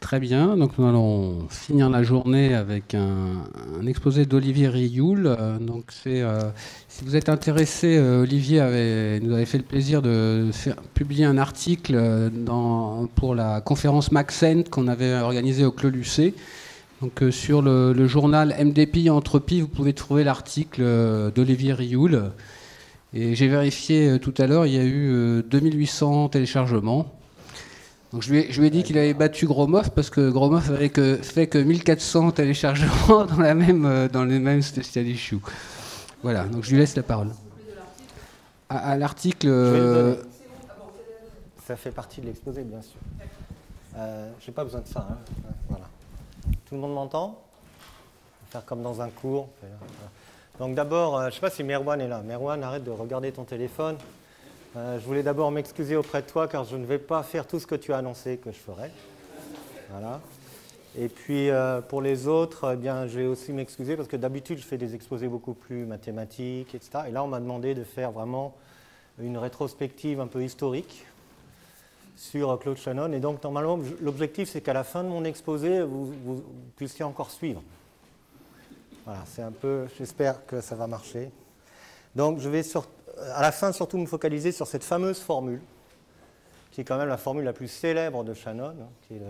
Très bien, donc nous allons finir la journée avec un exposé d'Olivier Rioul. Si vous êtes intéressé, nous avait fait le plaisir de publier un article pour la conférence Maxent qu'on avait organisée au Clos Lucé. Donc sur le journal MDPI Entropie, vous pouvez trouver l'article d'Olivier Rioul. Et j'ai vérifié tout à l'heure, il y a eu 2800 téléchargements. Donc je lui ai dit qu'il avait battu Gromov parce que Gromov avait fait que 1400 téléchargements dans les mêmes Special Issues. Voilà, donc je lui laisse la parole. À l'article... Ça fait partie de l'exposé, bien sûr. J'ai pas besoin de ça. Hein. Voilà. Tout le monde m'entend? On va faire comme dans un cours. Donc d'abord, je ne sais pas si Merwan est là. Merwan, arrête de regarder ton téléphone. Je voulais d'abord m'excuser auprès de toi car je ne vais pas faire tout ce que tu as annoncé que je ferais. Voilà. Et puis pour les autres, eh bien, je vais aussi m'excuser parce que d'habitude je fais des exposés beaucoup plus mathématiques, etc. Et là on m'a demandé de faire vraiment une rétrospective un peu historique sur Claude Shannon. Et donc normalement l'objectif c'est qu'à la fin de mon exposé vous puissiez encore suivre. Voilà, c'est un peu, j'espère que ça va marcher. Donc je vais à la fin, surtout me focaliser sur cette fameuse formule, qui est quand même la formule la plus célèbre de Shannon, qui est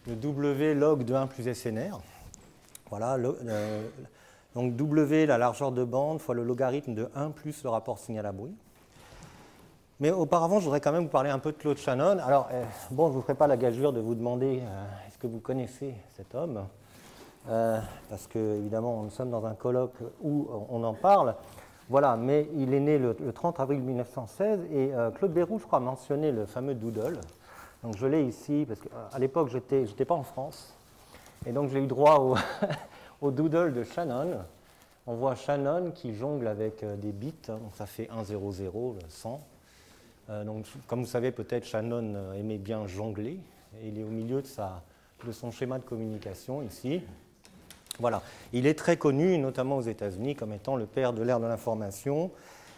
le W log de 1 plus SNR. Voilà, donc W, la largeur de bande, fois le logarithme de 1 plus le rapport signal à bruit. Mais auparavant, je voudrais quand même vous parler un peu de Claude Shannon. Alors, bon, je ne vous ferai pas la gageure de vous demander est-ce que vous connaissez cet homme, parce que, évidemment, nous sommes dans un colloque où on en parle. Voilà, mais il est né le 30 avril 1916 et Claude Bérou, je crois, mentionnait le fameux doodle. Donc je l'ai ici, parce qu'à l'époque, je n'étais pas en France. Et donc j'ai eu droit au doodle de Shannon. On voit Shannon qui jongle avec des bits, hein, donc ça fait 1, 0, 0, 100. Donc, comme vous savez, peut-être Shannon aimait bien jongler. Et il est au milieu de son schéma de communication ici. Voilà. Il est très connu, notamment aux États-Unis, comme étant le père de l'ère de l'information.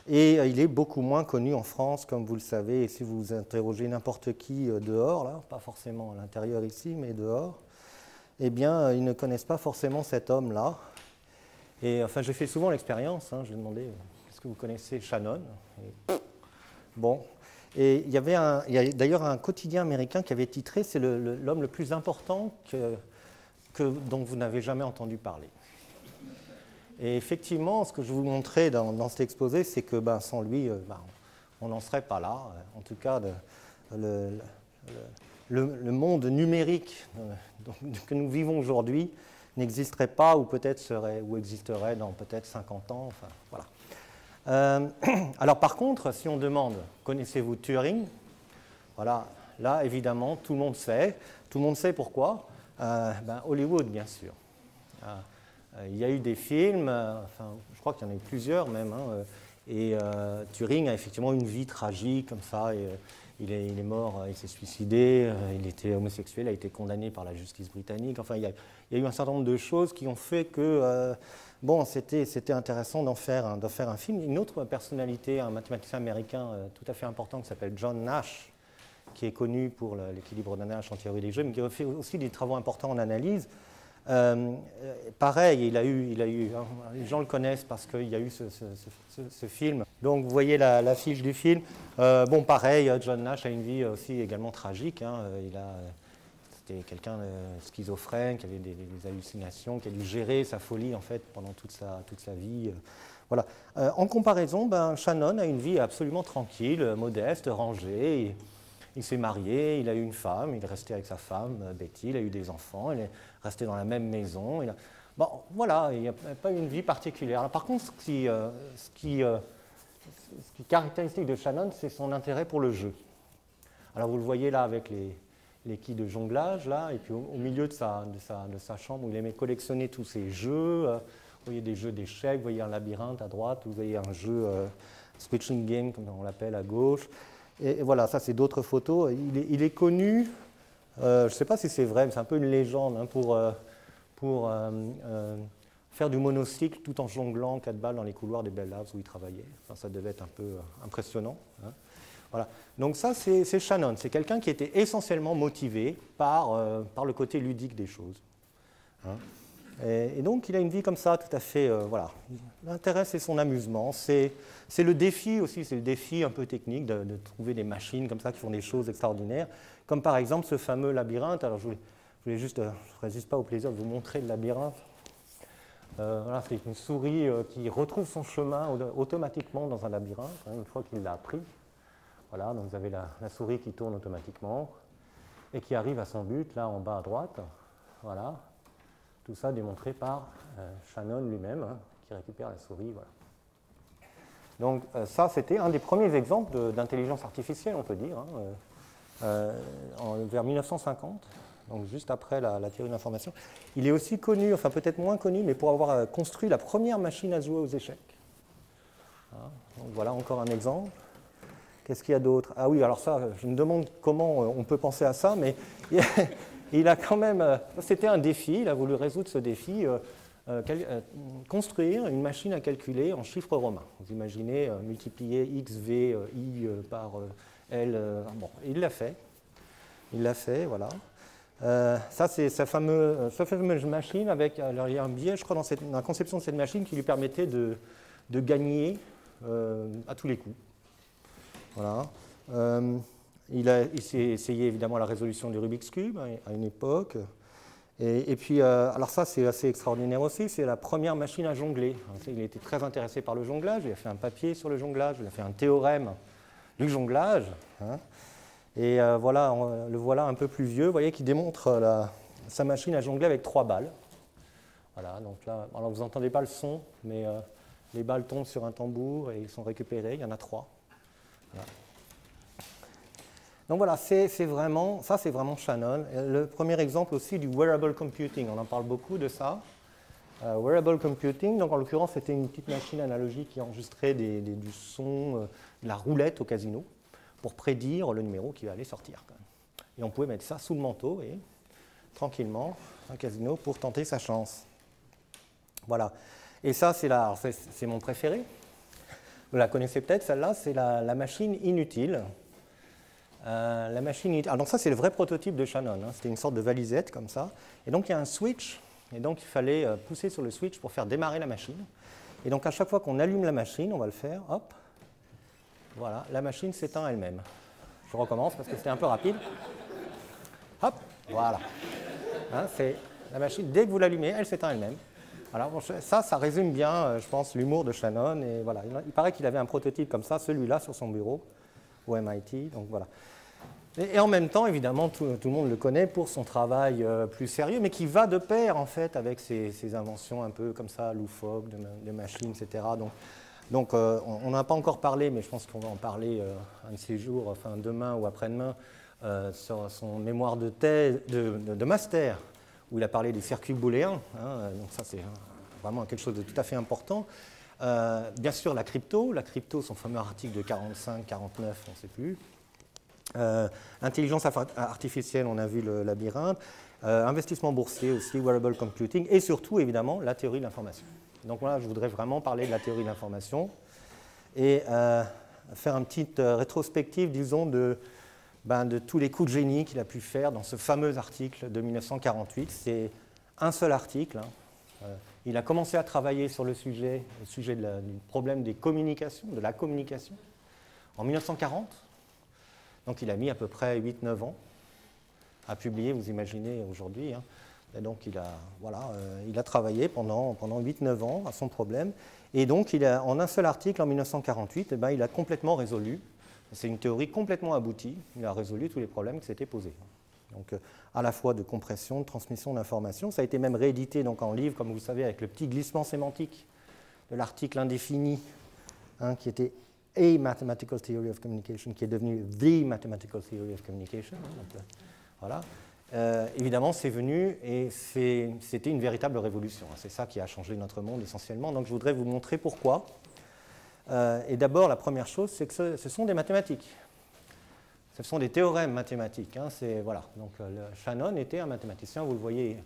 Et il est beaucoup moins connu en France, comme vous le savez. Et si vous interrogez n'importe qui dehors, là, pas forcément à l'intérieur ici, mais dehors, eh bien, ils ne connaissent pas forcément cet homme-là. Et enfin, j'ai fait souvent l'expérience. Hein, je lui ai demandé, est-ce que vous connaissez Shannon? Et, bon. Et il y a d'ailleurs un quotidien américain qui avait titré « C'est l'homme le plus important dont vous n'avez jamais entendu parler ». Et effectivement, ce que je vous montrais dans cet exposé, c'est que sans lui, on n'en serait pas là. En tout cas, le monde numérique que nous vivons aujourd'hui n'existerait pas ou peut-être existerait dans peut-être 50 ans. Enfin, voilà. Alors par contre, si on demande « Connaissez-vous Turing ?» Voilà, là, évidemment, tout le monde sait. Tout le monde sait pourquoi. Hollywood, bien sûr. Il y a eu des films, enfin, je crois qu'il y en a eu plusieurs même, hein, et Turing a effectivement une vie tragique comme ça. Et, il est mort, il s'est suicidé, il était homosexuel, a été condamné par la justice britannique. Enfin, il y a eu un certain nombre de choses qui ont fait que c'était intéressant d'en faire un film. Une autre personnalité, un mathématicien américain tout à fait important qui s'appelle John Nash, qui est connu pour l'équilibre de Nash en théorie des jeux, mais qui a fait aussi des travaux importants en analyse. Pareil, il a eu, les gens le connaissent parce qu'il y a eu ce film. Donc vous voyez l'affiche du film. Pareil, John Nash a une vie aussi également tragique. Hein. C'était quelqu'un de schizophrène, qui avait des hallucinations, qui a dû gérer sa folie en fait pendant toute sa vie. Voilà. En comparaison, Shannon a une vie absolument tranquille, modeste, rangée. Il s'est marié, il a eu une femme, il est resté avec sa femme, Betty, il a eu des enfants, il est resté dans la même maison. Voilà, il n'y a pas eu une vie particulière. Alors, par contre, ce qui est caractéristique de Shannon, c'est son intérêt pour le jeu. Alors, vous le voyez là avec les quilles de jonglage, là, et puis au milieu de sa chambre, où il aimait collectionner tous ces jeux. Vous voyez des jeux d'échecs, vous voyez un labyrinthe à droite, vous voyez un jeu switching game, comme on l'appelle, à gauche. Et voilà, ça c'est d'autres photos. Il est connu, je ne sais pas si c'est vrai, mais c'est un peu une légende hein, pour faire du monocycle tout en jonglant 4 balles dans les couloirs des Bell Labs où il travaillait. Enfin, ça devait être un peu impressionnant. Hein. Voilà. Donc ça, c'est Shannon. C'est quelqu'un qui était essentiellement motivé par le côté ludique des choses. Hein. Et donc, il a une vie comme ça, tout à fait, voilà. L'intérêt, c'est son amusement. C'est le défi aussi, c'est le défi un peu technique de trouver des machines comme ça qui font des choses extraordinaires. Comme par exemple ce fameux labyrinthe. Alors, je voulais juste, je ne résiste pas au plaisir de vous montrer le labyrinthe. Voilà, c'est une souris qui retrouve son chemin automatiquement dans un labyrinthe, hein, une fois qu'il l'a appris. Voilà, donc vous avez la souris qui tourne automatiquement et qui arrive à son but, là en bas à droite. Voilà. Tout ça démontré par Shannon lui-même, hein, qui récupère la souris. Voilà. Donc ça, c'était un des premiers exemples d'intelligence artificielle, on peut dire, hein, vers 1950, donc juste après la théorie de l'information. Il est aussi connu, enfin peut-être moins connu, mais pour avoir construit la première machine à jouer aux échecs. Voilà, donc voilà encore un exemple. Qu'est-ce qu'il y a d'autre? Ah oui, alors ça, je me demande comment on peut penser à ça, mais il a quand même... C'était un défi, il a voulu résoudre ce défi, construire une machine à calculer en chiffres romains. Vous imaginez multiplier x, v, i par l. Bon, il l'a fait. Il l'a fait, voilà. Ça, c'est sa fameuse machine avec... Alors, il y a un biais, je crois, dans la conception de cette machine qui lui permettait de gagner à tous les coups. Voilà. Il s'est essayé évidemment la résolution du Rubik's Cube à une époque. Et puis, alors ça c'est assez extraordinaire aussi, c'est la première machine à jongler. Il était très intéressé par le jonglage, il a fait un papier sur le jonglage, il a fait un théorème du jonglage. Hein. Et voilà, le voilà un peu plus vieux, vous voyez, qui démontre sa machine à jongler avec 3 balles. Voilà, donc là, alors vous n'entendez pas le son, mais les balles tombent sur un tambour et ils sont récupérés, il y en a 3. Voilà. Donc voilà, ça c'est vraiment Shannon. Le premier exemple aussi du wearable computing, on en parle beaucoup de ça. Wearable computing, donc en l'occurrence c'était une petite machine analogique qui enregistrait du son, de la roulette au casino, pour prédire le numéro qui va aller sortir. Et on pouvait mettre ça sous le manteau et tranquillement un casino pour tenter sa chance. Voilà. Et ça c'est mon préféré. Vous la connaissez peut-être, celle-là, c'est la machine inutile. Alors donc ça, c'est le vrai prototype de Shannon. Hein. C'était une sorte de valisette comme ça. Et donc, il y a un switch. Et donc, il fallait pousser sur le switch pour faire démarrer la machine. Et donc, à chaque fois qu'on allume la machine, on va le faire, hop, voilà, la machine s'éteint elle-même. Je recommence parce que c'était un peu rapide. Hop, voilà. Hein, c'est la machine, dès que vous l'allumez, elle s'éteint elle-même. Alors, bon, ça résume bien, je pense, l'humour de Shannon. Et voilà, il paraît qu'il avait un prototype comme ça, celui-là, sur son bureau, au MIT. Donc voilà. Et en même temps, évidemment, tout le monde le connaît pour son travail plus sérieux, mais qui va de pair, en fait, avec ses inventions un peu comme ça, loufoques, de machines, etc. Donc on n'en a pas encore parlé, mais je pense qu'on va en parler un de ces jours, enfin demain ou après-demain, sur son mémoire de master, où il a parlé des circuits booléens. Hein, donc ça, c'est vraiment quelque chose de tout à fait important. Bien sûr, la crypto, son fameux article de 45, 49, on ne sait plus. Intelligence artificielle, on a vu le labyrinthe. Investissement boursier aussi, wearable computing. Et surtout, évidemment, la théorie de l'information. Donc voilà, je voudrais vraiment parler de la théorie de l'information et faire une petite rétrospective, disons, de tous les coups de génie qu'il a pu faire dans ce fameux article de 1948. C'est un seul article. Hein. Il a commencé à travailler sur le sujet du problème des communications, de la communication, en 1940. Donc il a mis à peu près 8-9 ans à publier, vous imaginez aujourd'hui. Hein. Et donc il a travaillé pendant 8-9 ans à son problème. Et donc en un seul article en 1948, il a complètement résolu. C'est une théorie complètement aboutie. Il a résolu tous les problèmes qui s'étaient posés. Donc à la fois de compression, de transmission d'informations. Ça a été même réédité donc, en livre, comme vous savez, avec le petit glissement sémantique de l'article indéfini, hein, qui était A Mathematical Theory of Communication, qui est devenu The Mathematical Theory of Communication. Donc, voilà. Évidemment, c'est venu et c'était une véritable révolution. C'est ça qui a changé notre monde essentiellement. Donc je voudrais vous montrer pourquoi. Et d'abord, la première chose, c'est que ce sont des mathématiques. Ce sont des théorèmes mathématiques. Hein, voilà. Donc, Shannon était un mathématicien, vous le voyez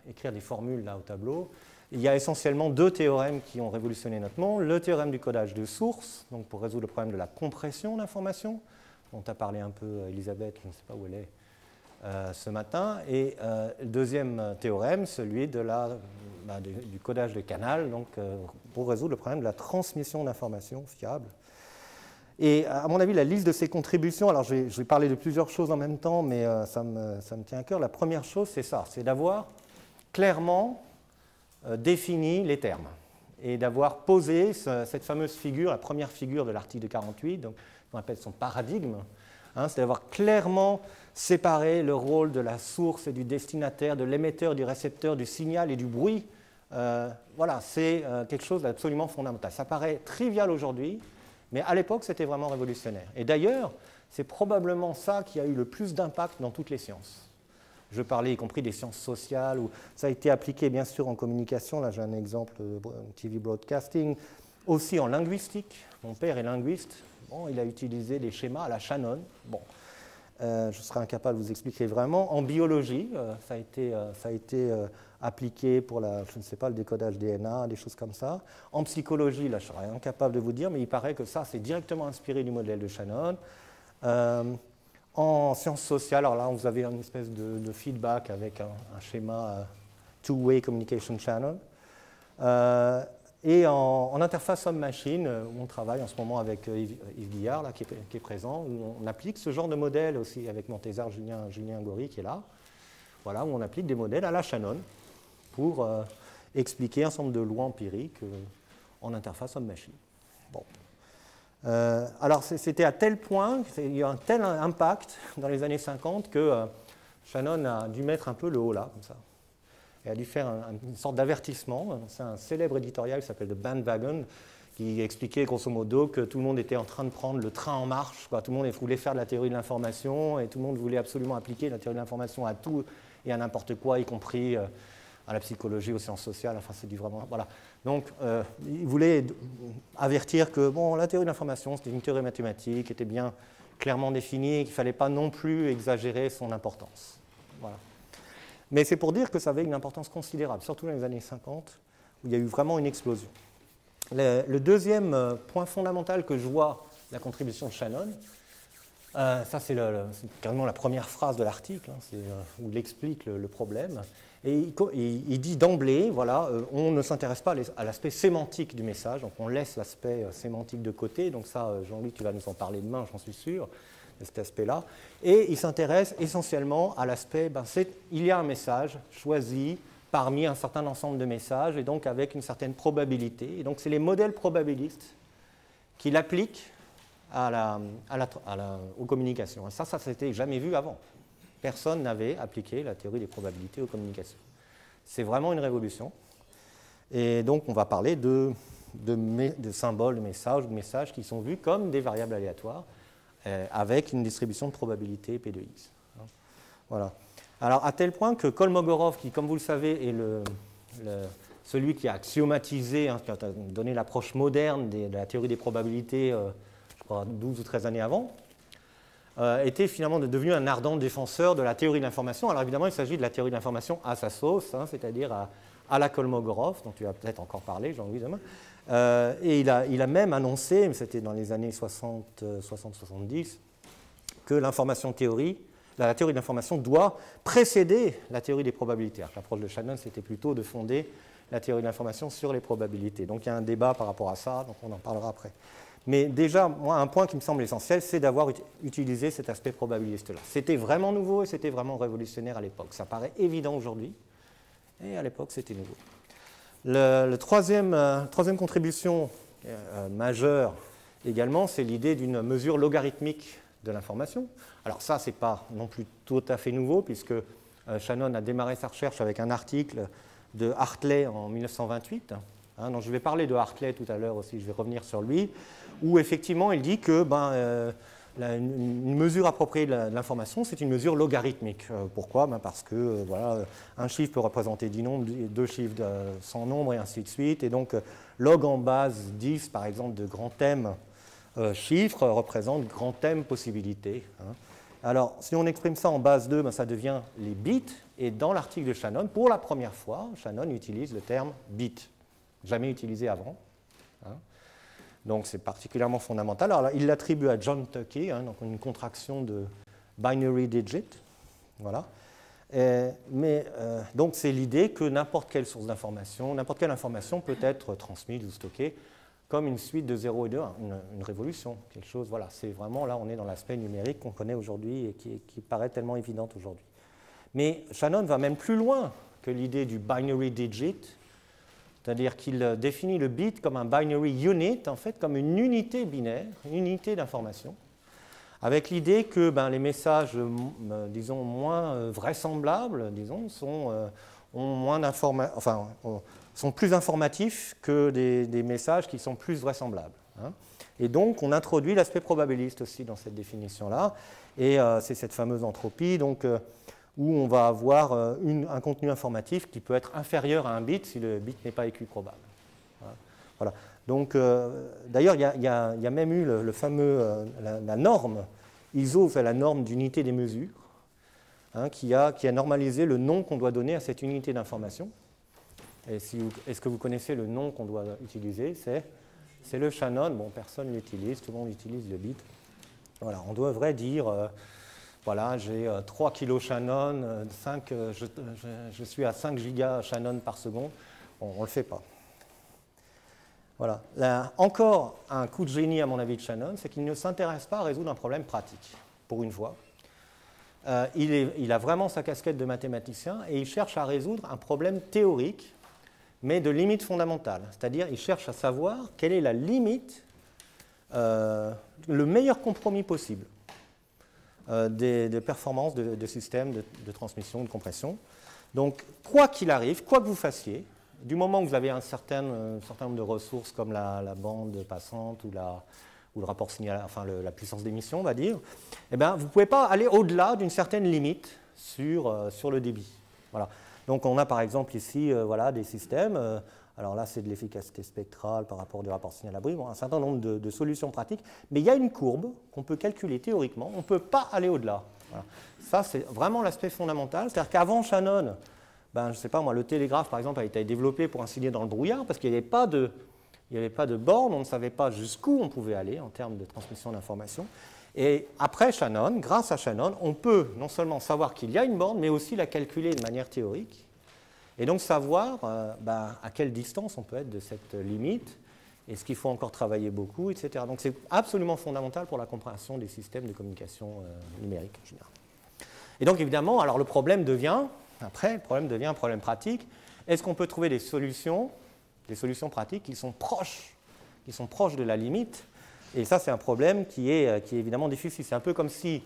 écrire des formules là au tableau. il y a essentiellement deux théorèmes qui ont révolutionné notre monde. Le théorème du codage de source, donc pour résoudre le problème de la compression d'informations, dont a parlé un peu Elisabeth, je ne sais pas où elle est, ce matin. Et le deuxième théorème, celui de du codage de canal, donc, pour résoudre le problème de la transmission d'informations fiables. Et à mon avis, la liste de ces contributions, alors je vais parler de plusieurs choses en même temps, mais ça me tient à cœur. La première chose, c'est ça, c'est d'avoir clairement défini les termes et d'avoir posé cette fameuse figure, la première figure de l'article 48, donc, qu'on appelle son paradigme, hein, c'est d'avoir clairement séparé le rôle de la source et du destinataire, de l'émetteur, du récepteur, du signal et du bruit. Voilà, c'est quelque chose d'absolument fondamental. Ça paraît trivial aujourd'hui, mais à l'époque, c'était vraiment révolutionnaire. Et d'ailleurs, c'est probablement ça qui a eu le plus d'impact dans toutes les sciences. Je parlais y compris des sciences sociales, où ça a été appliqué bien sûr en communication. Là, j'ai un exemple de TV broadcasting. Aussi en linguistique. Mon père est linguiste. Bon, il a utilisé des schémas à la Shannon. Bon, je serais incapable de vous expliquer vraiment. En biologie, ça a été appliqué pour je ne sais pas, le décodage DNA, des choses comme ça. En psychologie, là, je serais incapable de vous dire, mais il paraît que ça, c'est directement inspiré du modèle de Shannon. En sciences sociales, alors là, vous avez une espèce de feedback avec un schéma two-way communication channel. Et en interface homme-machine, où on travaille en ce moment avec Yves Guillard, là, qui est présent, où on applique ce genre de modèle aussi avec mon thésard Julien Gory, qui est là. Voilà, où on applique des modèles à la Shannon pour expliquer un certain nombre de lois empiriques en interface homme-machine. Bon. Alors, c'était à tel point, il y a eu un tel impact dans les années 50 que Shannon a dû mettre un peu le haut là, comme ça. Et a dû faire une sorte d'avertissement. C'est un célèbre éditorial qui s'appelle The Bandwagon, qui expliquait grosso modo que tout le monde était en train de prendre le train en marche, quoi. Tout le monde voulait faire de la théorie de l'information et tout le monde voulait absolument appliquer la théorie de l'information à tout et à n'importe quoi, y compris à la psychologie, aux sciences sociales. Enfin, c'est du vraiment. Voilà. Donc, il voulait avertir que bon, la théorie de l'information, c'était une théorie mathématique, qui était bien clairement définie et qu'il ne fallait pas non plus exagérer son importance. Voilà. Mais c'est pour dire que ça avait une importance considérable, surtout dans les années 50, où il y a eu vraiment une explosion. Le deuxième point fondamental que je vois de la contribution de Shannon, ça c'est carrément la première phrase de l'article, hein, où il explique le problème. Et il dit d'emblée, voilà, on ne s'intéresse pas à l'aspect sémantique du message, donc on laisse l'aspect sémantique de côté. Donc ça, Jean-Louis, tu vas nous en parler demain, j'en suis sûr, de cet aspect-là. Et il s'intéresse essentiellement à l'aspect, il y a un message choisi parmi un certain ensemble de messages, et donc avec une certaine probabilité. Et donc c'est les modèles probabilistes qui l'appliquent aux communications. Et ça s'était jamais vu avant. Personne n'avait appliqué la théorie des probabilités aux communications. C'est vraiment une révolution. Et donc, on va parler de symboles, de messages qui sont vus comme des variables aléatoires avec une distribution de probabilité P de X. Voilà. Alors, à tel point que Kolmogorov, qui, comme vous le savez, est celui qui a axiomatisé, qui a donné l'approche moderne de la théorie des probabilités, je crois, 12 ou 13 années avant, était finalement devenu un ardent défenseur de la théorie de l'information. Alors évidemment, il s'agit de la théorie de l'information à sa sauce, hein, c'est-à-dire à la Kolmogorov, dont tu vas peut-être encore parler, Jean-Louis, demain. Et il a même annoncé, mais c'était dans les années 60-70, que la théorie de l'information doit précéder la théorie des probabilités. L'approche de Shannon, c'était plutôt de fonder la théorie de l'information sur les probabilités. Donc il y a un débat par rapport à ça, donc on en parlera après. Mais déjà, moi, un point qui me semble essentiel, c'est d'avoir utilisé cet aspect probabiliste-là. C'était vraiment nouveau et c'était vraiment révolutionnaire à l'époque. Ça paraît évident aujourd'hui, et à l'époque, c'était nouveau. La troisième contribution majeure également, c'est l'idée d'une mesure logarithmique de l'information. Alors ça, ce n'est pas non plus tout à fait nouveau, puisque Shannon a démarré sa recherche avec un article de Hartley en 1928. Donc je vais parler de Hartley tout à l'heure aussi, je vais revenir sur lui, où effectivement il dit que une mesure appropriée de l'information, c'est une mesure logarithmique. Pourquoi ? Parce que voilà, un chiffre peut représenter 10 nombres, deux chiffres sans nombre, et ainsi de suite. Et donc log en base 10, par exemple, de grand thème chiffre représente grand thème possibilité. Alors, si on exprime ça en base 2, ben, ça devient les bits. Et dans l'article de Shannon, pour la première fois, Shannon utilise le terme bit, jamais utilisé avant. Hein. Donc, c'est particulièrement fondamental. Alors, là, il l'attribue à John Tukey, hein, donc une contraction de binary digit. Voilà. Donc, c'est l'idée que n'importe quelle source d'information, n'importe quelle information peut être transmise ou stockée comme une suite de 0 et de 1, une révolution, quelque chose. Voilà, c'est vraiment là, on est dans l'aspect numérique qu'on connaît aujourd'hui et qui paraît tellement évidente aujourd'hui. Mais Shannon va même plus loin que l'idée du binary digit, c'est-à-dire qu'il définit le bit comme un binary unit, en fait, comme une unité binaire, une unité d'information, avec l'idée que ben, les messages, disons, moins vraisemblables, disons, sont plus informatifs que des messages qui sont plus vraisemblables. Hein. Et donc, on introduit l'aspect probabiliste aussi dans cette définition-là, et c'est cette fameuse entropie, donc, où on va avoir un contenu informatif qui peut être inférieur à un bit si le bit n'est pas équiprobable. Voilà. Donc, d'ailleurs, il y a même eu le fameux, la norme ISO, c'est la norme d'unité des mesures, hein, qui a normalisé le nom qu'on doit donner à cette unité d'information. Est-ce que vous connaissez le nom qu'on doit utiliser? C'est le Shannon. Bon, personne ne l'utilise, tout le monde utilise le bit. Voilà, on devrait dire, voilà, j'ai 3 kg Shannon, je suis à 5 gigas Shannon par seconde. Bon, on ne le fait pas. Voilà. Là, encore un coup de génie, à mon avis, de Shannon, c'est qu'il ne s'intéresse pas à résoudre un problème pratique, pour une fois. Il a vraiment sa casquette de mathématicien et il cherche à résoudre un problème théorique, mais de limite fondamentale. C'est-à-dire, il cherche à savoir quelle est la limite, le meilleur compromis possible des performances de systèmes de transmission, de compression. Donc, quoi qu'il arrive, quoi que vous fassiez, du moment où vous avez un certain nombre de ressources comme la bande passante ou le rapport signal, enfin la puissance d'émission, on va dire, eh bien, vous ne pouvez pas aller au-delà d'une certaine limite sur le débit. Voilà. Donc on a par exemple ici voilà, des systèmes, alors là c'est de l'efficacité spectrale par rapport au rapport signal à bruit, bon, un certain nombre de solutions pratiques, mais il y a une courbe qu'on peut calculer théoriquement, on ne peut pas aller au-delà. Voilà. Ça c'est vraiment l'aspect fondamental, c'est-à-dire qu'avant Shannon, ben, je ne sais pas moi, le télégraphe par exemple a été développé pour ainsi dire dans le brouillard, parce qu'il n'y avait pas de borne, on ne savait pas jusqu'où on pouvait aller en termes de transmission d'informations. Et après Shannon, grâce à Shannon, on peut non seulement savoir qu'il y a une borne, mais aussi la calculer de manière théorique, et donc savoir à quelle distance on peut être de cette limite, est-ce qu'il faut encore travailler beaucoup, etc. Donc c'est absolument fondamental pour la compréhension des systèmes de communication numérique en général. Et donc évidemment, alors le problème devient un problème pratique. Est-ce qu'on peut trouver des solutions pratiques qui sont proches de la limite? Et ça, c'est un problème qui est évidemment difficile. C'est un peu comme si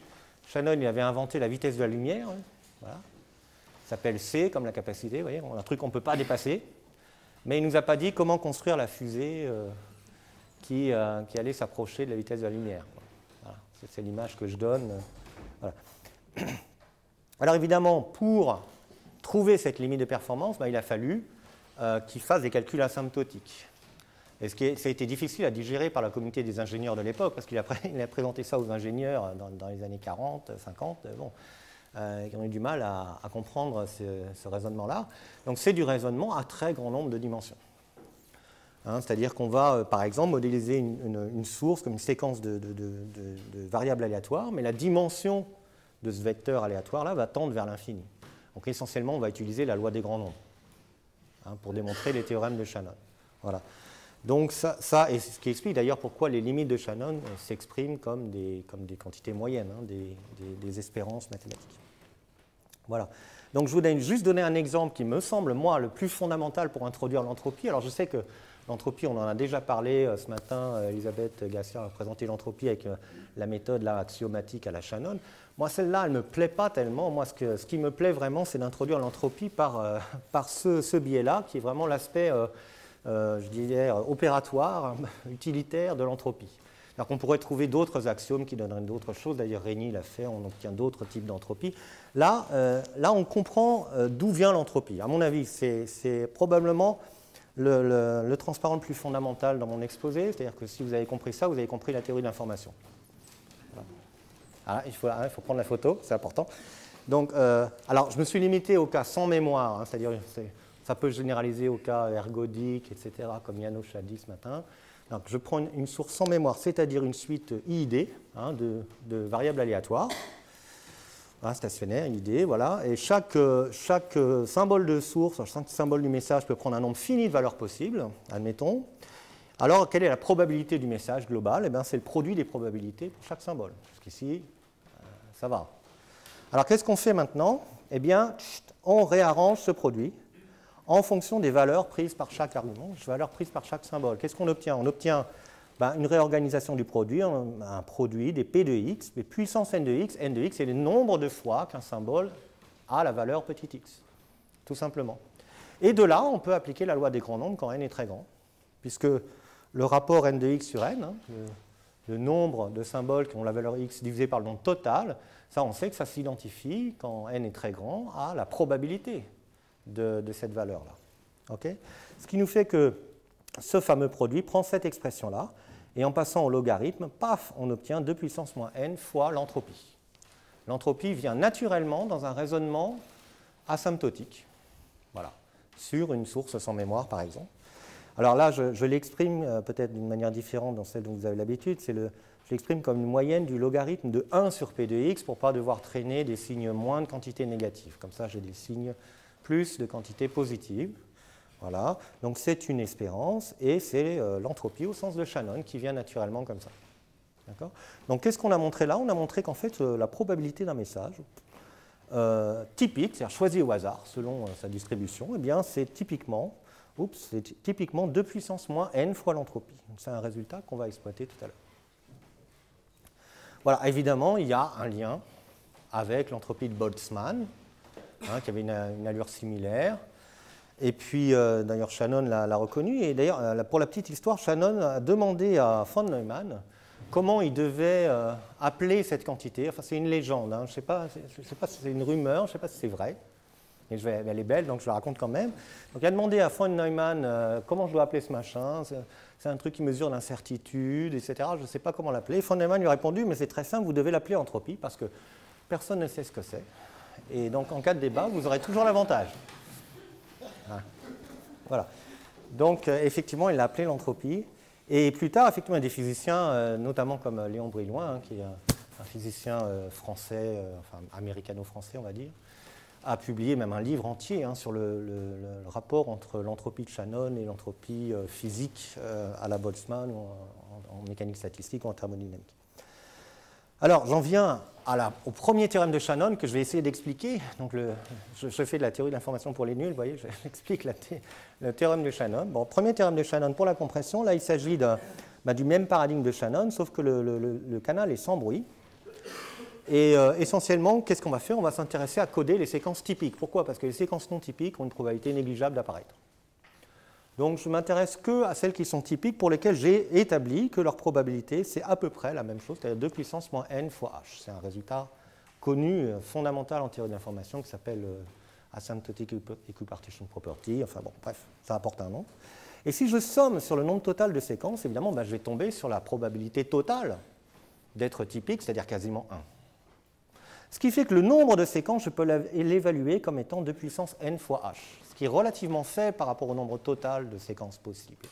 Shannon avait inventé la vitesse de la lumière. Hein, voilà. Ça s'appelle C, comme la capacité, vous voyez, un truc qu'on ne peut pas dépasser. Mais il ne nous a pas dit comment construire la fusée qui allait s'approcher de la vitesse de la lumière. Voilà. C'est l'image que je donne. Voilà. Alors évidemment, pour trouver cette limite de performance, il a fallu qu'il fasse des calculs asymptotiques. Et ça a été difficile à digérer par la communauté des ingénieurs de l'époque, parce qu'il a présenté ça aux ingénieurs dans les années 40, 50, qui ont eu du mal à comprendre ce raisonnement-là. Donc c'est du raisonnement à très grand nombre de dimensions. Hein, c'est-à-dire qu'on va, par exemple, modéliser une source comme une séquence de variables aléatoires, mais la dimension de ce vecteur aléatoire-là va tendre vers l'infini. Donc essentiellement, on va utiliser la loi des grands nombres pour démontrer les théorèmes de Shannon. Voilà. Donc ça est ce qui explique d'ailleurs pourquoi les limites de Shannon s'expriment comme des quantités moyennes, des espérances mathématiques. Voilà. Donc je voudrais juste donner un exemple qui me semble, moi, le plus fondamental pour introduire l'entropie. Alors je sais que l'entropie, on en a déjà parlé ce matin, Elisabeth Gassier a présenté l'entropie avec la méthode là, axiomatique à la Shannon. Moi, celle-là, elle ne me plaît pas tellement. Moi, ce qui me plaît vraiment, c'est d'introduire l'entropie par ce biais-là, qui est vraiment l'aspect, je dirais, opératoire, utilitaire de l'entropie. Alors qu'on pourrait trouver d'autres axiomes qui donneraient d'autres choses. D'ailleurs, Rényi l'a fait, on obtient d'autres types d'entropie. Là, on comprend d'où vient l'entropie. À mon avis, c'est probablement le transparent le plus fondamental dans mon exposé. C'est-à-dire que si vous avez compris ça, vous avez compris la théorie de l'information. Voilà. Ah, il faut prendre la photo, c'est important. Donc, alors, je me suis limité au cas sans mémoire, hein, c'est-à-dire ça peut généraliser au cas ergodique, etc., comme Janusz a dit ce matin. Donc, je prends une source sans mémoire, c'est-à-dire une suite IID, hein, de variables aléatoires, hein, stationnaire, IID, voilà. Et chaque symbole de source, chaque symbole du message peut prendre un nombre fini de valeurs possibles, admettons. Alors, quelle est la probabilité du message global? Eh bien, c'est le produit des probabilités pour chaque symbole. Jusqu'ici, ça va. Alors, qu'est-ce qu'on fait maintenant? Eh bien, on réarrange ce produit en fonction des valeurs prises par chaque argument, des valeurs prises par chaque symbole. Qu'est-ce qu'on obtient? On obtient une réorganisation du produit, un produit des P de x, mais puissance n de x, c'est le nombre de fois qu'un symbole a la valeur petit x, tout simplement. Et de là, on peut appliquer la loi des grands nombres quand n est très grand, puisque le rapport n de x sur n, le nombre de symboles qui ont la valeur x divisé par le nombre total, ça, on sait que ça s'identifie, quand n est très grand, à la probabilité de cette valeur-là. Okay? Ce qui nous fait que ce fameux produit prend cette expression-là, et en passant au logarithme, paf, on obtient 2 puissance moins n fois l'entropie. L'entropie vient naturellement dans un raisonnement asymptotique, voilà, sur une source sans mémoire, par exemple. Alors là, je l'exprime peut-être d'une manière différente dans celle dont vous avez l'habitude. Je l'exprime comme une moyenne du logarithme de 1 sur p de x pour ne pas devoir traîner des signes moins de quantité négative. Comme ça, j'ai des signes plus de quantité positive. Voilà. Donc c'est une espérance et c'est l'entropie au sens de Shannon qui vient naturellement comme ça. D'accord ? Donc qu'est-ce qu'on a montré là? On a montré qu'en fait, la probabilité d'un message typique, c'est-à-dire choisi au hasard selon sa distribution, eh bien c'est typiquement 2 puissance moins n fois l'entropie. C'est un résultat qu'on va exploiter tout à l'heure. Voilà, évidemment, il y a un lien avec l'entropie de Boltzmann, hein, qui avait une allure similaire. Et puis, d'ailleurs, Shannon l'a reconnu. Et d'ailleurs, pour la petite histoire, Shannon a demandé à von Neumann comment il devait appeler cette quantité. Enfin, c'est une légende. Hein. Je ne sais pas si c'est une rumeur, je ne sais pas si c'est vrai. Mais elle est belle, donc je la raconte quand même. Donc, il a demandé à von Neumann comment je dois appeler ce machin. C'est un truc qui mesure l'incertitude, etc. Je ne sais pas comment l'appeler. Von Neumann lui a répondu, mais c'est très simple, vous devez l'appeler entropie parce que personne ne sait ce que c'est. Et donc, en cas de débat, vous aurez toujours l'avantage. Voilà. Donc, effectivement, il l'a appelé l'entropie. Et plus tard, effectivement, des physiciens, notamment comme Léon Brillouin, hein, qui est un physicien français, enfin américano-français, on va dire, a publié même un livre entier hein, sur le rapport entre l'entropie de Shannon et l'entropie physique à la Boltzmann, ou en mécanique statistique ou en thermodynamique. Alors, j'en viens au premier théorème de Shannon que je vais essayer d'expliquer. Donc, je fais de la théorie de l'information pour les nuls, vous voyez, j'explique le théorème de Shannon. Bon, premier théorème de Shannon pour la compression, là, il s'agit du même paradigme de Shannon, sauf que le canal est sans bruit. Et essentiellement, qu'est-ce qu'on va faire? On va s'intéresser à coder les séquences typiques. Pourquoi? Parce que les séquences non typiques ont une probabilité négligeable d'apparaître. Donc, je ne m'intéresse que à celles qui sont typiques pour lesquelles j'ai établi que leur probabilité, c'est à peu près la même chose, c'est-à-dire 2 puissance moins n fois h. C'est un résultat connu, fondamental en théorie de l'information qui s'appelle Asymptotic Equipartition Property. Enfin bon, bref, ça apporte un nom. Et si je somme sur le nombre total de séquences, évidemment, je vais tomber sur la probabilité totale d'être typique, c'est-à-dire quasiment 1. Ce qui fait que le nombre de séquences, je peux l'évaluer comme étant 2 puissance n fois h, ce qui est relativement faible par rapport au nombre total de séquences possibles.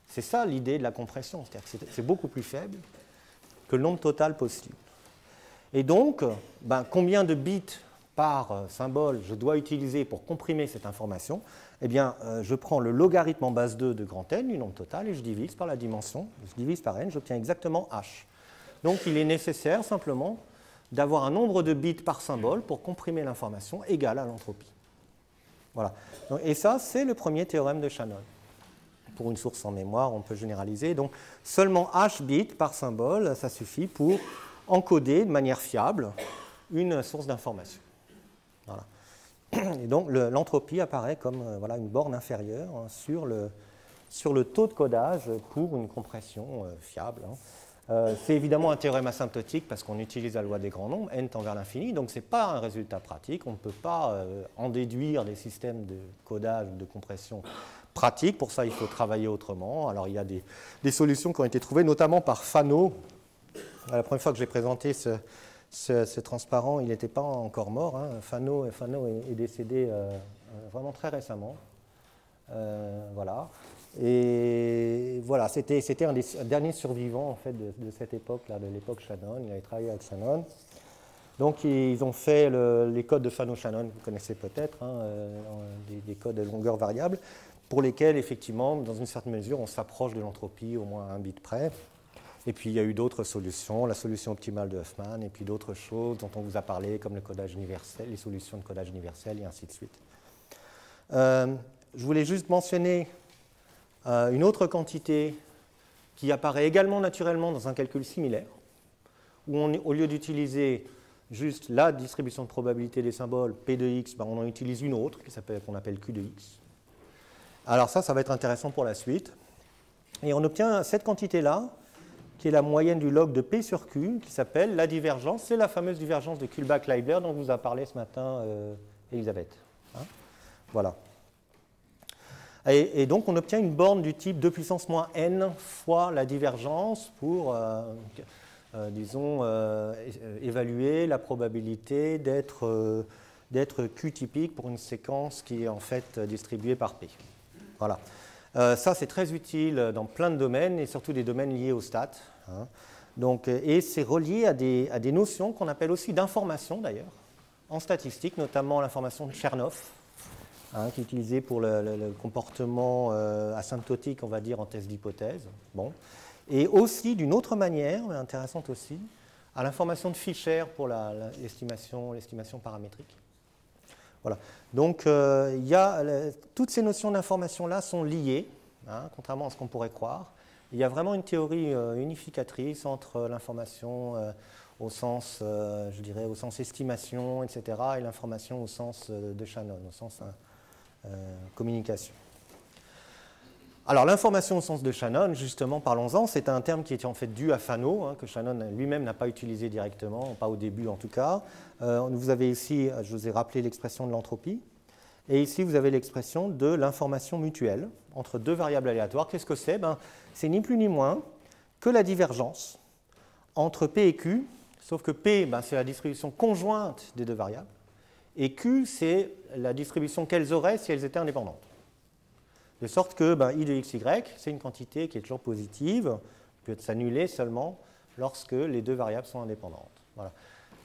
C'est ça l'idée de la compression, c'est-à-dire que c'est beaucoup plus faible que le nombre total possible. Et donc, combien de bits par symbole je dois utiliser pour comprimer cette information? Eh bien, je prends le logarithme en base 2 de grand N, du nombre total, et je divise par la dimension, je divise par n, j'obtiens exactement h. Donc, il est nécessaire simplement d'avoir un nombre de bits par symbole pour comprimer l'information égal à l'entropie. Voilà. Et ça, c'est le premier théorème de Shannon. Pour une source sans mémoire, on peut généraliser. Donc, seulement h bits par symbole, ça suffit pour encoder de manière fiable une source d'information. Voilà. Et donc, l'entropie apparaît comme une borne inférieure sur le taux de codage pour une compression fiable. C'est évidemment un théorème asymptotique parce qu'on utilise la loi des grands nombres, n tend vers l'infini, donc ce n'est pas un résultat pratique. On ne peut pas en déduire des systèmes de codage ou de compression pratiques. Pour ça, il faut travailler autrement. Alors, il y a des solutions qui ont été trouvées, notamment par Fano, la première fois que j'ai présenté ce transparent, il n'était pas encore mort. Hein. Fano est décédé vraiment très récemment. Voilà. Et voilà, c'était un des derniers survivants en fait, de cette époque-là, de l'époque Shannon. Il avait travaillé avec Shannon. Donc, ils ont fait les codes de Fano-Shannon, vous connaissez peut-être, hein, des codes de longueur variable, pour lesquels, effectivement, dans une certaine mesure, on s'approche de l'entropie, au moins à un bit près. Et puis, il y a eu d'autres solutions, la solution optimale de Huffman, et puis d'autres choses dont on vous a parlé, comme le codage universel, les solutions de codage universel, et ainsi de suite. Je voulais juste mentionner une autre quantité qui apparaît également naturellement dans un calcul similaire, où au lieu d'utiliser juste la distribution de probabilité des symboles P de x, ben on en utilise une autre qu'on appelle Q de x. Alors ça va être intéressant pour la suite. Et on obtient cette quantité-là, qui est la moyenne du log de P sur Q, qui s'appelle la divergence. C'est la fameuse divergence de Kullback-Leibler dont vous a parlé ce matin Elisabeth. Hein, voilà. Et donc on obtient une borne du type 2 puissance moins n fois la divergence pour, disons, évaluer la probabilité d'être Q typique pour une séquence qui est en fait distribuée par P. Voilà. Ça, c'est très utile dans plein de domaines, et surtout des domaines liés aux stats. Hein. Donc, et c'est relié à des notions qu'on appelle aussi d'information, d'ailleurs, en statistique, notamment l'information de Chernoff, hein, qui est utilisée pour le comportement asymptotique, on va dire, en test d'hypothèse. Bon. Et aussi, d'une autre manière, mais intéressante aussi, à l'information de Fisher pour l'estimation paramétrique. Voilà. Donc, toutes ces notions d'information-là sont liées, hein, contrairement à ce qu'on pourrait croire. Il y a vraiment une théorie unificatrice entre l'information au sens, je dirais, au sens estimation, etc., et l'information au sens de Shannon, au sens communication. Alors, l'information au sens de Shannon, justement, parlons-en, c'est un terme qui était en fait dû à Fano, hein, que Shannon lui-même n'a pas utilisé directement, pas au début en tout cas. Vous avez ici, je vous ai rappelé l'expression de l'entropie, et ici vous avez l'expression de l'information mutuelle entre deux variables aléatoires. Qu'est-ce que c'est? C'est ni plus ni moins que la divergence entre P et Q, sauf que P, c'est la distribution conjointe des deux variables, et Q, c'est la distribution qu'elles auraient si elles étaient indépendantes. De sorte que I de xy, c'est une quantité qui est toujours positive, qui peut s'annuler seulement lorsque les deux variables sont indépendantes. Voilà.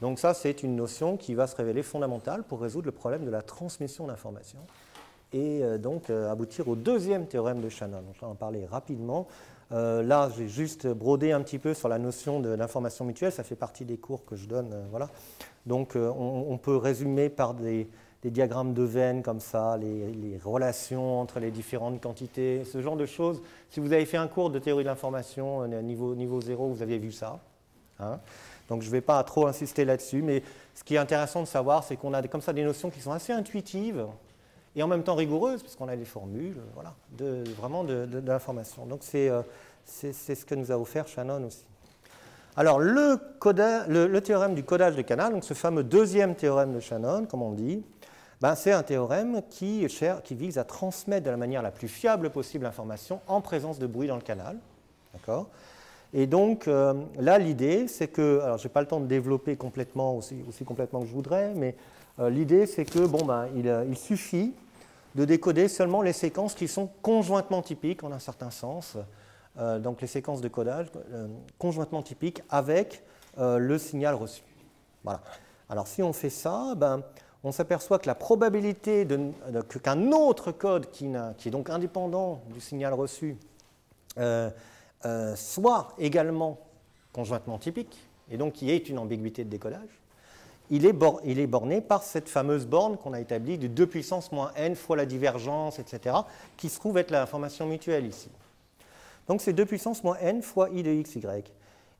Donc ça, c'est une notion qui va se révéler fondamentale pour résoudre le problème de la transmission d'informations et donc aboutir au deuxième théorème de Shannon. Donc, je vais en parler rapidement. Là, j'ai juste brodé un petit peu sur la notion de l'information mutuelle. Ça fait partie des cours que je donne. Voilà. Donc, on peut résumer par des diagrammes de Venn comme ça, les relations entre les différentes quantités, ce genre de choses. Si vous avez fait un cours de théorie de l'information niveau 0, vous aviez vu ça. Hein. Donc je ne vais pas trop insister là-dessus, mais ce qui est intéressant de savoir, c'est qu'on a comme ça des notions qui sont assez intuitives et en même temps rigoureuses, puisqu'on a des formules, voilà, vraiment de l'information. Donc c'est ce que nous a offert Shannon aussi. Alors le théorème du codage de canal, donc ce fameux deuxième théorème de Shannon, comme on dit, c'est un théorème qui vise à transmettre de la manière la plus fiable possible l'information en présence de bruit dans le canal. D'accord ? Et donc, là, l'idée, c'est que, alors je n'ai pas le temps de développer complètement, aussi complètement que je voudrais, mais l'idée, c'est que, il suffit de décoder seulement les séquences qui sont conjointement typiques, en un certain sens, donc les séquences de codage conjointement typiques avec le signal reçu. Voilà. Alors, si on fait ça, on s'aperçoit que la probabilité qu'un autre code qui est donc indépendant du signal reçu soit également conjointement typique, et donc qui est une ambiguïté de décodage, il est borné par cette fameuse borne qu'on a établie de 2 puissance moins n fois la divergence, etc., qui se trouve être l'information mutuelle ici. Donc c'est 2 puissance moins n fois i de xy.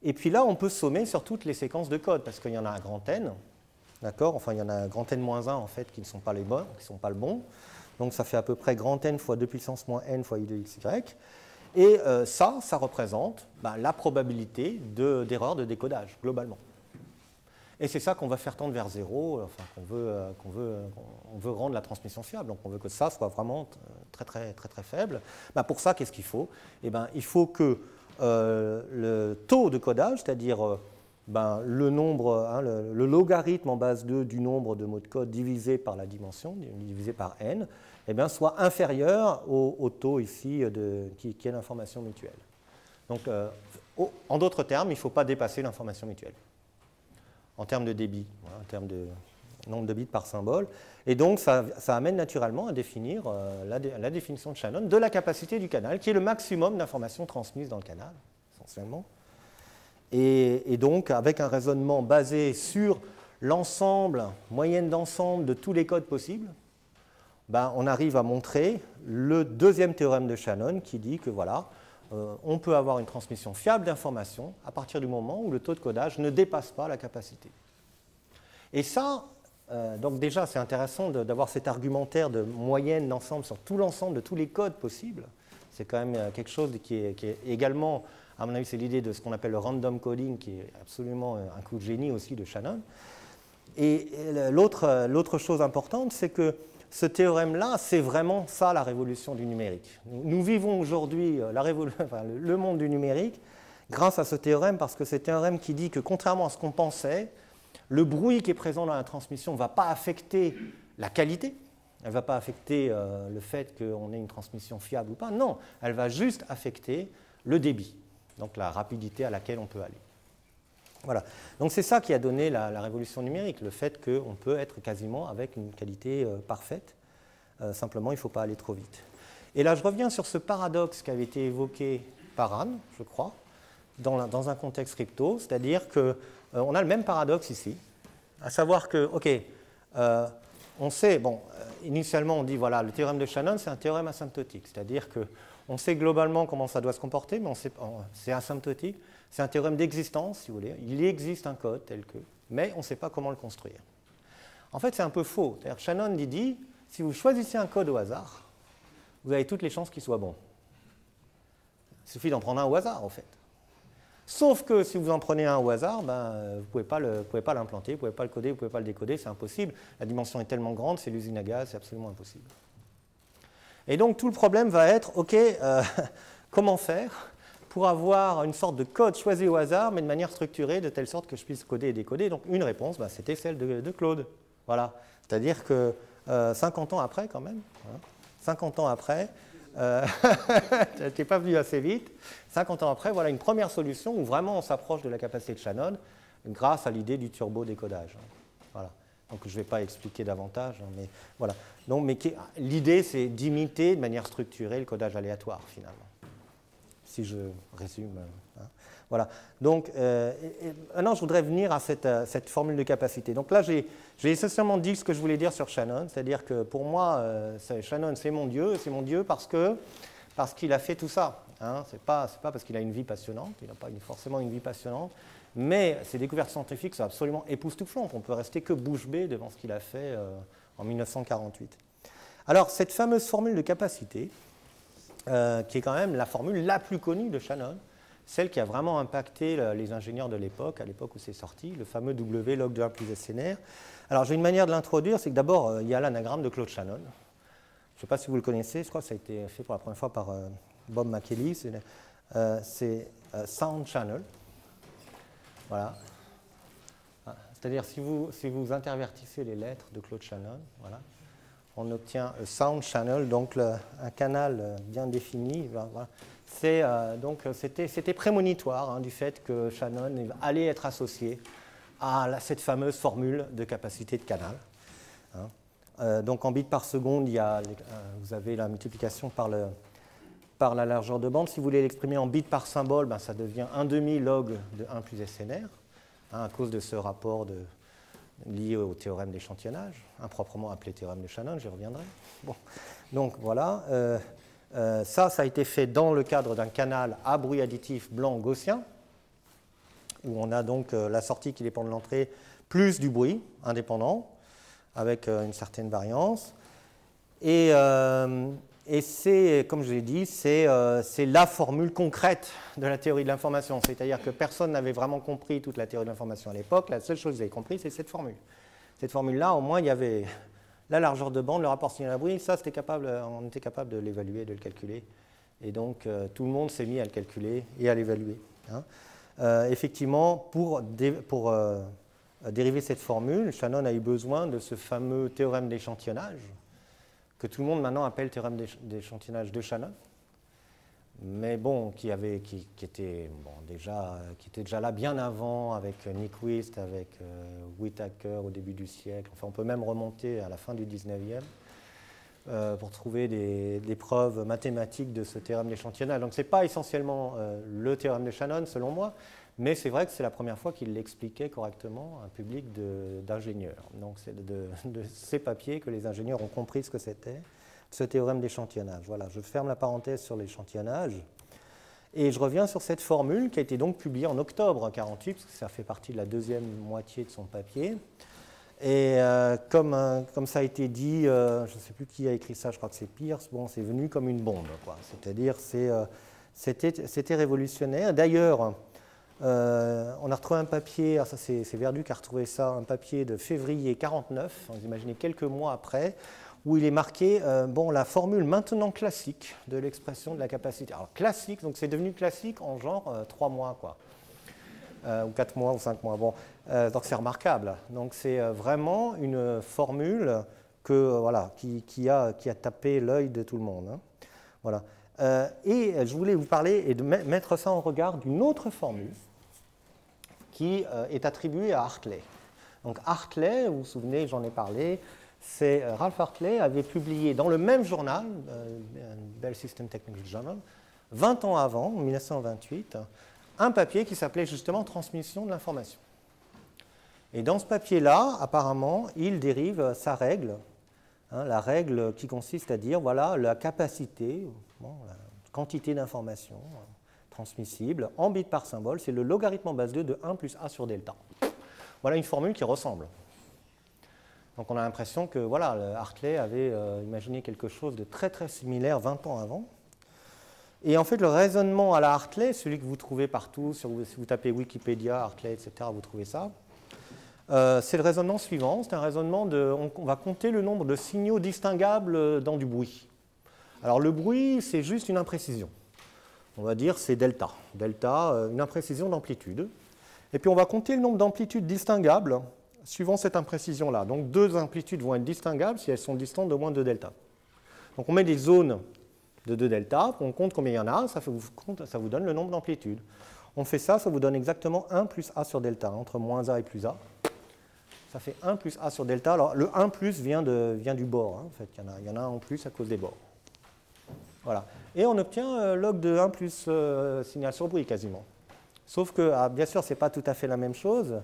Et puis là, on peut sommer sur toutes les séquences de code, parce qu'il y en a un grand n, d'accord, enfin il y en a un grand n moins 1 en fait qui ne sont pas les bons, qui ne sont pas le bon. Donc ça fait à peu près grand n fois 2 puissance moins n fois i de xy. Et ça représente la probabilité d'erreur de décodage, globalement. Et c'est ça qu'on va faire tendre vers 0, enfin on veut rendre la transmission fiable. Donc on veut que ça soit vraiment très très très très faible. Pour ça, qu'est-ce qu'il faut? Il faut que le taux de codage, c'est-à-dire ben, le nombre, hein, le logarithme en base 2 du nombre de mots de code divisé par la dimension, divisé par n, eh bien, soit inférieur au taux ici qui est l'information mutuelle. Donc, en d'autres termes, il ne faut pas dépasser l'information mutuelle en termes de débit, en termes de nombre de bits par symbole. Et donc, ça amène naturellement à définir la définition de Shannon de la capacité du canal, qui est le maximum d'informations transmises dans le canal, essentiellement. Et donc, avec un raisonnement basé sur l'ensemble, moyenne d'ensemble de tous les codes possibles, ben, on arrive à montrer le deuxième théorème de Shannon qui dit que voilà, on peut avoir une transmission fiable d'informations à partir du moment où le taux de codage ne dépasse pas la capacité. Et ça, donc déjà, c'est intéressant d'avoir cet argumentaire de moyenne d'ensemble sur tout l'ensemble de tous les codes possibles. C'est quand même quelque chose qui est également, à mon avis, c'est l'idée de ce qu'on appelle le random coding, qui est absolument un coup de génie aussi de Shannon. Et l'autre chose importante, c'est que ce théorème-là, c'est vraiment ça la révolution du numérique. Nous vivons aujourd'hui le monde du numérique grâce à ce théorème, parce que c'est un théorème qui dit que contrairement à ce qu'on pensait, le bruit qui est présent dans la transmission ne va pas affecter la qualité, elle ne va pas affecter le fait qu'on ait une transmission fiable ou pas, non, elle va juste affecter le débit, donc la rapidité à laquelle on peut aller. Voilà. Donc c'est ça qui a donné la révolution numérique, le fait qu'on peut être quasiment avec une qualité parfaite. Simplement, il ne faut pas aller trop vite. Et là, je reviens sur ce paradoxe qui avait été évoqué par Anne, je crois, dans un contexte crypto, c'est-à-dire qu'on a le même paradoxe ici, à savoir que, ok, on sait, bon, initialement on dit, voilà, le théorème de Shannon, c'est un théorème asymptotique, c'est-à-dire qu'on sait globalement comment ça doit se comporter, mais c'est asymptotique. C'est un théorème d'existence, si vous voulez. Il existe un code tel que, mais on ne sait pas comment le construire. En fait, c'est un peu faux. C'est-à-dire, Shannon dit, si vous choisissez un code au hasard, vous avez toutes les chances qu'il soit bon. Il suffit d'en prendre un au hasard, en fait. Sauf que si vous en prenez un au hasard, ben, vous ne pouvez pas l'implanter, vous ne pouvez pas le coder, vous ne pouvez pas le décoder, c'est impossible. La dimension est tellement grande, c'est l'usine à gaz, c'est absolument impossible. Et donc, tout le problème va être, ok, comment faire pour avoir une sorte de code choisi au hasard, mais de manière structurée, de telle sorte que je puisse coder et décoder. Donc une réponse, ben, c'était celle de Claude. Voilà. C'est-à-dire que 50 ans après, quand même, 50 ans après, tu n'es pas venu assez vite, 50 ans après, voilà une première solution où vraiment on s'approche de la capacité de Shannon grâce à l'idée du turbo-décodage. Voilà. Donc je ne vais pas expliquer davantage, mais voilà. Donc, mais l'idée, c'est d'imiter de manière structurée le codage aléatoire, finalement. Si je résume. Voilà. Donc, maintenant, je voudrais venir à cette formule de capacité. Donc là, j'ai essentiellement dit ce que je voulais dire sur Shannon, c'est-à-dire que pour moi, Shannon, c'est mon Dieu parce qu'il a fait tout ça. Hein. Ce n'est pas parce qu'il a une vie passionnante, il n'a pas forcément une vie passionnante, mais ses découvertes scientifiques sont absolument époustouflantes. On peut rester que bouche bée devant ce qu'il a fait en 1948. Alors, cette fameuse formule de capacité, qui est quand même la formule la plus connue de Shannon, celle qui a vraiment impacté les ingénieurs de l'époque, à l'époque où c'est sorti, le fameux W log de 1 plus SNR. Alors j'ai une manière de l'introduire, c'est que d'abord, il y a l'anagramme de Claude Shannon. Je ne sais pas si vous le connaissez, je crois que ça a été fait pour la première fois par Bob McKelly, c'est Sound Channel. Voilà. C'est-à-dire si vous intervertissez les lettres de Claude Shannon, voilà, on obtient un sound channel, donc un canal bien défini. Voilà. C'était prémonitoire du fait que Shannon allait être associé à cette fameuse formule de capacité de canal. Donc en bits par seconde, vous avez la multiplication par la largeur de bande. Si vous voulez l'exprimer en bits par symbole, ben, ça devient 1/2 log de 1 plus SNR, à cause de ce rapport lié au théorème d'échantillonnage, improprement appelé théorème de Shannon, j'y reviendrai. Bon. Donc voilà, ça a été fait dans le cadre d'un canal à bruit additif blanc gaussien, où on a donc la sortie qui dépend de l'entrée, plus du bruit indépendant, avec une certaine variance. Et c'est, comme je l'ai dit, c'est la formule concrète de la théorie de l'information. C'est-à-dire que personne n'avait vraiment compris toute la théorie de l'information à l'époque. La seule chose que vous avez compris, c'est cette formule. Cette formule-là, au moins, il y avait la largeur de bande, le rapport signal à bruit. Ça, on était capable de l'évaluer, de le calculer. Et donc, tout le monde s'est mis à le calculer et à l'évaluer. effectivement, pour dériver cette formule, Shannon a eu besoin de ce fameux théorème d'échantillonnage, que tout le monde maintenant appelle théorème d'échantillonnage de Shannon, mais bon, qui était déjà là bien avant, avec Nyquist, avec Whittaker au début du siècle. Enfin, on peut même remonter à la fin du 19e pour trouver des preuves mathématiques de ce théorème d'échantillonnage. Donc, ce n'est pas essentiellement le théorème de Shannon, selon moi, mais c'est vrai que c'est la première fois qu'il l'expliquait correctement à un public d'ingénieurs. Donc, c'est de ces papiers que les ingénieurs ont compris ce que c'était, ce théorème d'échantillonnage. Voilà, je ferme la parenthèse sur l'échantillonnage. Et je reviens sur cette formule qui a été donc publiée en octobre 1948, parce que ça fait partie de la deuxième moitié de son papier. Et comme ça a été dit, je ne sais plus qui a écrit ça, je crois que c'est Pierce, bon, c'est venu comme une bombe, quoi. C'est-à-dire, c'était révolutionnaire. D'ailleurs, on a retrouvé un papier, ça c'est Verdu qui a retrouvé ça, un papier de février 1949, vous imaginez quelques mois après, où il est marqué la formule maintenant classique de l'expression de la capacité. Alors classique, donc c'est devenu classique en genre 3 mois, quoi. Ou 4 mois ou 5 mois. Bon, donc c'est remarquable. Donc c'est vraiment une formule qui a tapé l'œil de tout le monde. Hein. Voilà. Et je voulais vous parler et de mettre ça en regard d'une autre formule qui est attribuée à Hartley. Donc Hartley, vous vous souvenez, j'en ai parlé, c'est Ralph Hartley avait publié dans le même journal, Bell System Technical Journal, 20 ans avant, en 1928, un papier qui s'appelait justement Transmission de l'information. Et dans ce papier-là, apparemment, il dérive sa règle, la règle qui consiste à dire, voilà, la capacité, la quantité d'informations transmissibles en bits par symbole, c'est le logarithme en base 2 de 1 plus A sur delta. Voilà une formule qui ressemble. Donc on a l'impression que voilà, Hartley avait imaginé quelque chose de très très similaire 20 ans avant. Et en fait, le raisonnement à la Hartley, celui que vous trouvez partout, si vous tapez Wikipédia, Hartley, etc., vous trouvez ça, c'est le raisonnement suivant. C'est un raisonnement on va compter le nombre de signaux distinguables dans du bruit. Alors le bruit, c'est juste une imprécision. On va dire c'est delta. Delta, une imprécision d'amplitude. Et puis on va compter le nombre d'amplitudes distinguables suivant cette imprécision-là. Donc 2 amplitudes vont être distinguables si elles sont distantes de moins de 2 delta. Donc on met des zones de 2 delta, on compte combien il y en a, ça vous donne le nombre d'amplitudes. On fait ça, ça vous donne exactement 1 plus A sur delta, entre moins A et plus A. Ça fait 1 plus A sur delta. Alors le 1 plus vient du bord, hein, en fait, il y en a un en plus à cause des bords. Voilà. Et on obtient log de 1 plus signal sur bruit quasiment. Sauf que, bien sûr, ce n'est pas tout à fait la même chose.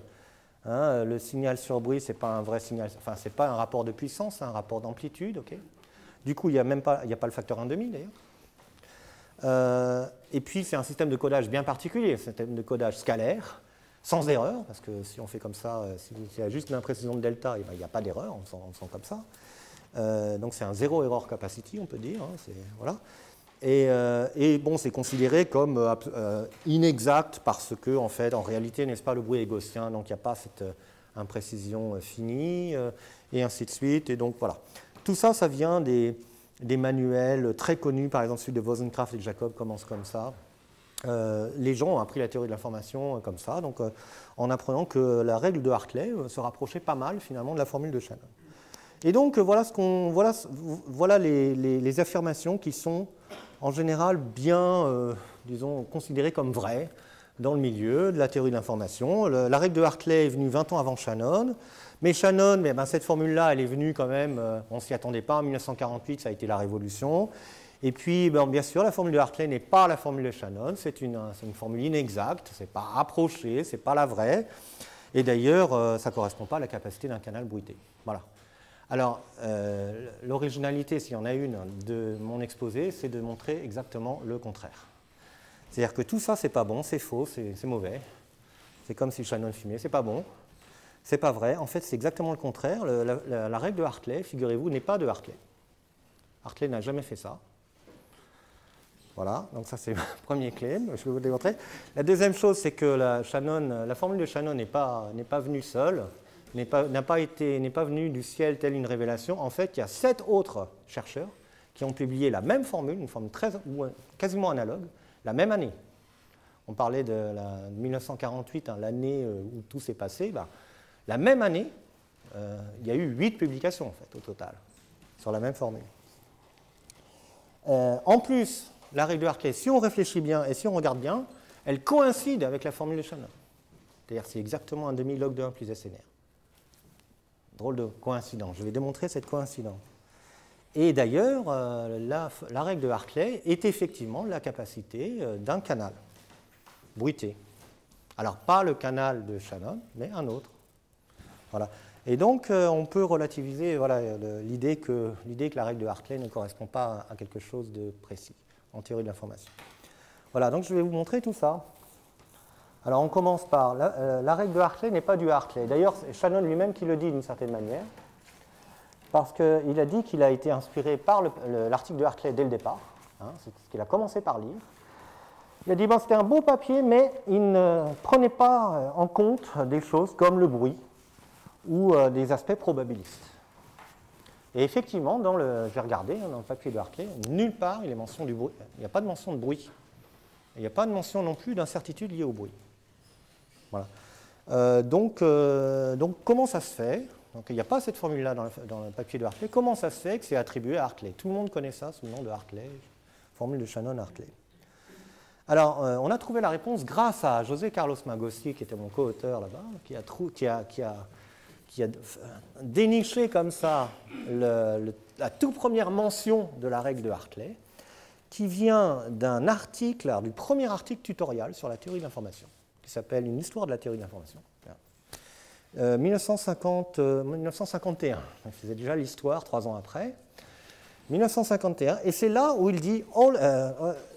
Hein, le signal sur bruit, ce n'est pas un vrai signal, enfin, ce n'est pas un rapport de puissance, c'est un rapport d'amplitude. Okay. Du coup, il n'y a pas le facteur 1,5 d'ailleurs. Et puis, c'est un système de codage bien particulier, un système de codage scalaire, sans erreur, parce que si on fait comme ça, s'il y a juste une imprécision de delta, il n'y a pas d'erreur, on sent comme ça. Donc, c'est un zéro error capacity, on peut dire. Hein, voilà. Et bon, c'est considéré comme inexact parce que, en fait, en réalité, n'est-ce pas, le bruit est gaussien, donc il n'y a pas cette imprécision finie, et ainsi de suite. Et donc, voilà. Tout ça, ça vient des manuels très connus, par exemple celui de Wozencraft et Jacob commence comme ça. Les gens ont appris la théorie de l'information comme ça, donc en apprenant que la règle de Hartley se rapprochait pas mal finalement de la formule de Shannon. Et donc voilà les affirmations qui sont en général bien, disons, considérées comme vraies dans le milieu de la théorie de l'information. La règle de Hartley est venue 20 ans avant Shannon. Mais Shannon, cette formule-là, elle est venue quand même, on ne s'y attendait pas, en 1948, ça a été la révolution. Et puis, bien sûr, la formule de Hartley n'est pas la formule de Shannon, c'est une formule inexacte, ce n'est pas approché, ce n'est pas la vraie. Et d'ailleurs, ça ne correspond pas à la capacité d'un canal bruité. Voilà. Alors, l'originalité, s'il y en a une, de mon exposé, c'est de montrer exactement le contraire. C'est-à-dire que tout ça, c'est pas bon, c'est faux, c'est mauvais. C'est comme si Shannon fumait, c'est pas bon. C'est pas vrai. En fait, c'est exactement le contraire. La règle de Hartley, figurez-vous, n'est pas de Hartley. Hartley n'a jamais fait ça. Voilà, donc ça c'est le premier claim, je vais vous le démontrer. La deuxième chose, c'est que la formule de Shannon n'est pas venue seule, n'est pas venue du ciel telle une révélation. En fait, il y a 7 autres chercheurs qui ont publié la même formule, une formule quasiment analogue, la même année. on parlait de 1948, hein, l'année où tout s'est passé, ben, la même année, il y a eu 8 publications en fait, au total, sur la même formule. En plus, la règle de Hartley, si on réfléchit bien et si on regarde bien, elle coïncide avec la formule de Shannon. C'est-à-dire c'est exactement un demi-log de 1 plus SNR. Drôle de coïncidence. Je vais démontrer cette coïncidence. Et d'ailleurs, la règle de Hartley est effectivement la capacité d'un canal bruité. Alors, pas le canal de Shannon, mais un autre. Voilà. Et donc, on peut relativiser voilà, l'idée que la règle de Hartley ne correspond pas à quelque chose de précis en théorie de l'information. Voilà, donc je vais vous montrer tout ça. Alors, on commence par la règle de Hartley n'est pas du Hartley. D'ailleurs, c'est Shannon lui-même qui le dit d'une certaine manière, parce qu'il a dit qu'il a été inspiré par l'article de Hartley dès le départ. Hein, c'est ce qu'il a commencé par lire. Il a dit bon, c'était un beau papier, mais il ne prenait pas en compte des choses comme le bruit ou des aspects probabilistes. Et effectivement, j'ai regardé dans le papier de Hartley, nulle part il est mention du bruit. Il n'y a pas de mention de bruit. Il n'y a pas de mention non plus d'incertitude liée au bruit. Voilà. Donc, comment ça se fait? Donc, il n'y a pas cette formule-là dans le papier de Hartley. Comment ça se fait que c'est attribué à Hartley? Tout le monde connaît ça sous le nom de Hartley, formule de Shannon-Hartley. Alors, on a trouvé la réponse grâce à José Carlos Magossi, qui était mon co-auteur là-bas, qui a déniché comme ça la toute première mention de la règle de Hartley, qui vient d'un article, du premier article tutoriel sur la théorie de l'information, qui s'appelle Une histoire de la théorie de l'information. 1951, il faisait déjà l'histoire 3 ans après. 1951, et c'est là où il dit,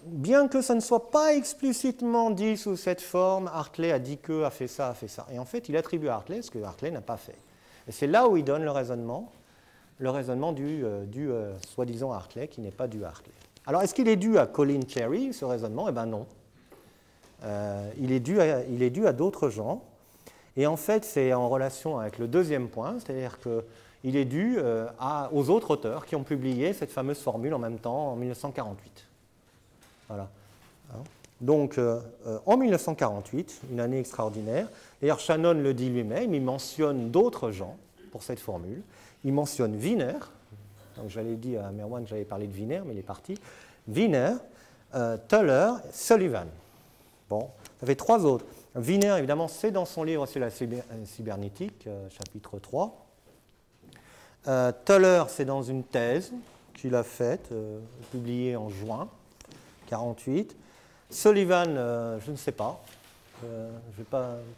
bien que ça ne soit pas explicitement dit sous cette forme, Hartley a dit que, a fait ça. Et en fait, il attribue à Hartley ce que Hartley n'a pas fait. Et c'est là où il donne le raisonnement du soi-disant Hartley, qui n'est pas dû à Hartley. Alors, est-ce qu'il est dû à Colin Cherry, ce raisonnement? Eh bien non. Il est dû à d'autres gens. Et en fait, c'est en relation avec le deuxième point, c'est-à-dire qu'il est dû aux autres auteurs qui ont publié cette fameuse formule en même temps, en 1948. Voilà. Donc, en 1948, une année extraordinaire, d'ailleurs Shannon le dit lui-même, il mentionne d'autres gens pour cette formule. Il mentionne Wiener, donc j'allais dire à Merwan que j'avais parlé de Wiener, mais il est parti. Wiener, Tuller, Sullivan. Bon, ça fait 3 autres. Wiener, évidemment, c'est dans son livre sur la cybernétique, chapitre 3. Tuller, c'est dans une thèse qu'il a faite, publiée en juin 1948. Sullivan, je ne sais pas. Je n'ai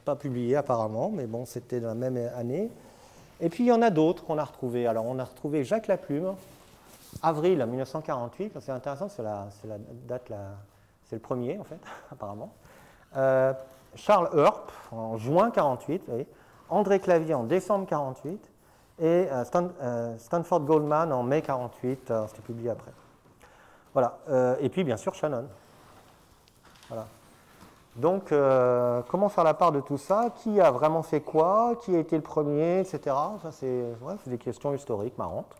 pas publié apparemment, mais bon, c'était dans la même année. Et puis il y en a d'autres qu'on a retrouvés. Alors on a retrouvé Jacques Laplume, avril 1948. C'est intéressant, c'est la date, c'est le premier en fait, apparemment. Charles Earp en juin 1948, André Clavier en décembre 1948 et Stanford Goldman en mai 1948, c'était publié après. Voilà, et puis bien sûr Shannon. Voilà. Donc, comment faire la part de tout ça? Qui a vraiment fait quoi? Qui a été le premier, etc. Ça, c'est des questions historiques marrantes.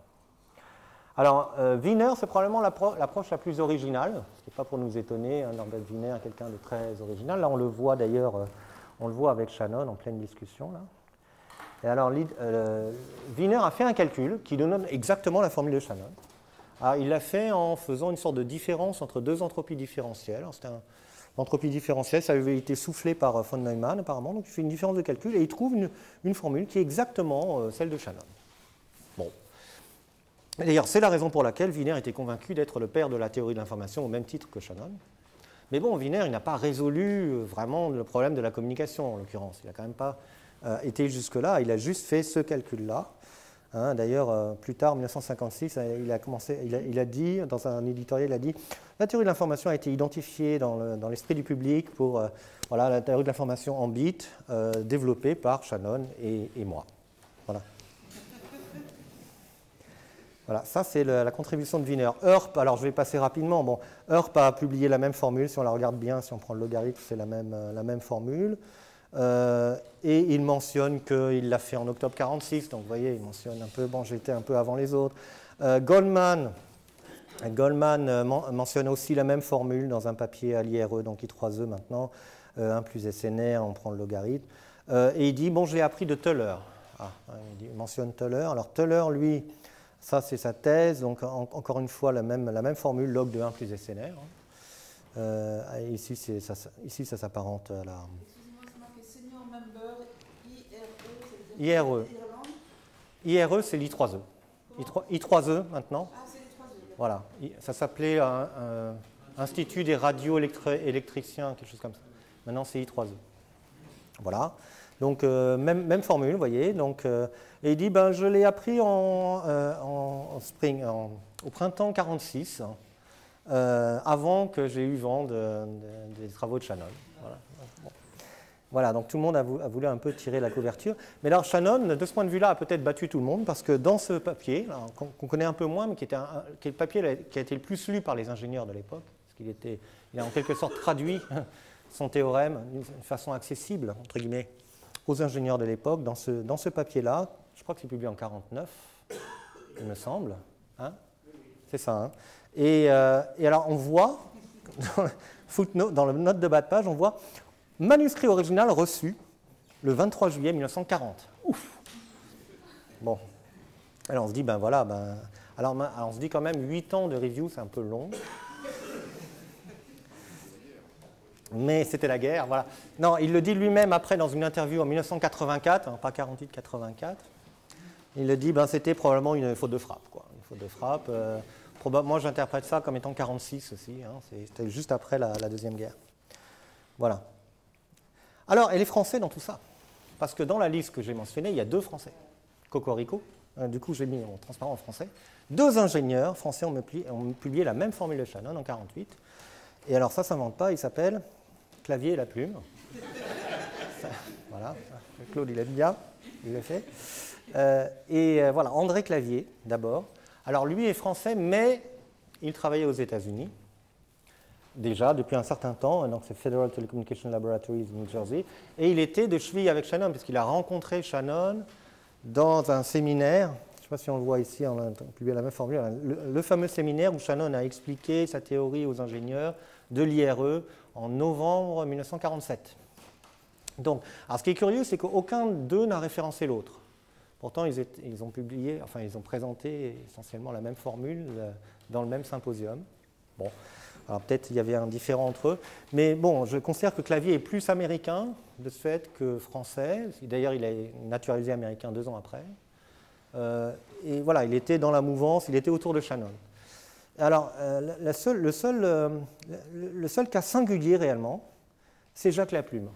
Alors, Wiener, c'est probablement l'approche la plus originale. Ce n'est pas pour nous étonner, hein, Norbert Wiener est quelqu'un de très original. Là, on le voit d'ailleurs, on le voit avec Shannon en pleine discussion. Là. Et alors, Wiener a fait un calcul qui donne exactement la formule de Shannon. Alors, il l'a fait en faisant une sorte de différence entre 2 entropies différentielles. L'entropie différentielle, ça avait été soufflé par von Neumann, apparemment. Donc, il fait une différence de calcul et il trouve une formule qui est exactement celle de Shannon. Bon. D'ailleurs, c'est la raison pour laquelle Wiener était convaincu d'être le père de la théorie de l'information au même titre que Shannon. Mais bon, Wiener, il n'a pas résolu vraiment le problème de la communication, en l'occurrence. Il n'a quand même pas été jusque-là. Il a juste fait ce calcul-là. Hein, d'ailleurs, plus tard, en 1956, il a dit, dans un éditorial, il a dit « La théorie de l'information a été identifiée dans l'esprit du public pour la théorie de l'information en bits, développée par Shannon et moi. » Voilà. Voilà, ça c'est la contribution de Wiener. Earp, alors je vais passer rapidement. Bon, Earp a publié la même formule, si on la regarde bien, si on prend le logarithme, c'est la même formule. Et il mentionne qu'il l'a fait en octobre 1946, donc vous voyez, il mentionne un peu, bon, j'étais un peu avant les autres. Goldman, Goldman mentionne aussi la même formule dans un papier à l'IRE, donc I3E maintenant, 1 plus SNR, on prend le logarithme. Et il dit, bon, j'ai appris de Teller. Il mentionne Teller. Alors Teller, lui, ça c'est sa thèse, donc encore une fois la même formule, log de 1 plus SNR. Ici, ça s'apparente à la... Excusez-moi, c'est marqué Senior Member, IRE, IRE. IRE, c'est l'I3E. I3E maintenant. Ah, c'est les 3 E. Voilà. Ça s'appelait Institut des radioélectriciens, quelque chose comme ça. Maintenant, c'est I3E. Voilà. Donc, même formule, vous voyez. Donc, et il dit, ben, je l'ai appris au printemps 46, avant que j'ai eu vent des travaux de Shannon. Voilà. Bon. Voilà, donc tout le monde a voulu un peu tirer la couverture. Mais alors Shannon, de ce point de vue-là, a peut-être battu tout le monde, parce que dans ce papier, qu'on connaît un peu moins, mais qui est le papier qui a été le plus lu par les ingénieurs de l'époque, parce qu'il a en quelque sorte traduit son théorème d'une façon accessible, entre guillemets, aux ingénieurs de l'époque, dans ce papier-là. Je crois que c'est publié en 1949, il me semble. Hein, c'est ça. Hein. Et alors, on voit, dans la note de bas de page, on voit manuscrit original reçu le 23 juillet 1940. Ouf. Bon. Alors, on se dit, ben voilà, alors on se dit quand même 8 ans de review, c'est un peu long. Mais c'était la guerre, voilà. Non, il le dit lui-même après dans une interview en 1984, hein, pas 48, 84. Il le dit, ben c'était probablement une faute de frappe, quoi. Une faute de frappe. Moi, j'interprète ça comme étant 46 aussi. Hein, c'était juste après la Deuxième Guerre. Voilà. Alors, et les Français dans tout ça? Parce que dans la liste que j'ai mentionnée, il y a 2 Français. Cocorico, du coup, j'ai mis en transparent en français. 2 ingénieurs français ont publié la même formule de Shannon en 48. Et alors, ça ne s'invente pas, il s'appelle Clavier et la plume. Voilà, Claude, il aime bien, il l'a fait. Voilà, André Clavier, d'abord. Alors, lui est français, mais il travaillait aux États-Unis, déjà, depuis un certain temps. Donc, c'est Federal Telecommunication Laboratories, New Jersey. Et il était de cheville avec Shannon, puisqu'il a rencontré Shannon dans un séminaire. Je ne sais pas si on le voit ici, on a publié la même formule. Le fameux séminaire où Shannon a expliqué sa théorie aux ingénieurs de l'IRE en novembre 1947. Donc, alors ce qui est curieux, c'est qu'aucun d'eux n'a référencé l'autre. Pourtant, ils ont présenté essentiellement la même formule dans le même symposium. Bon, alors peut-être il y avait un différent entre eux, mais bon, je considère que Clavier est plus américain de ce fait que français. D'ailleurs, il est naturalisé américain 2 ans après. Et voilà, il était dans la mouvance, il était autour de Shannon. Alors, le seul cas singulier réellement, c'est Jacques Laplume.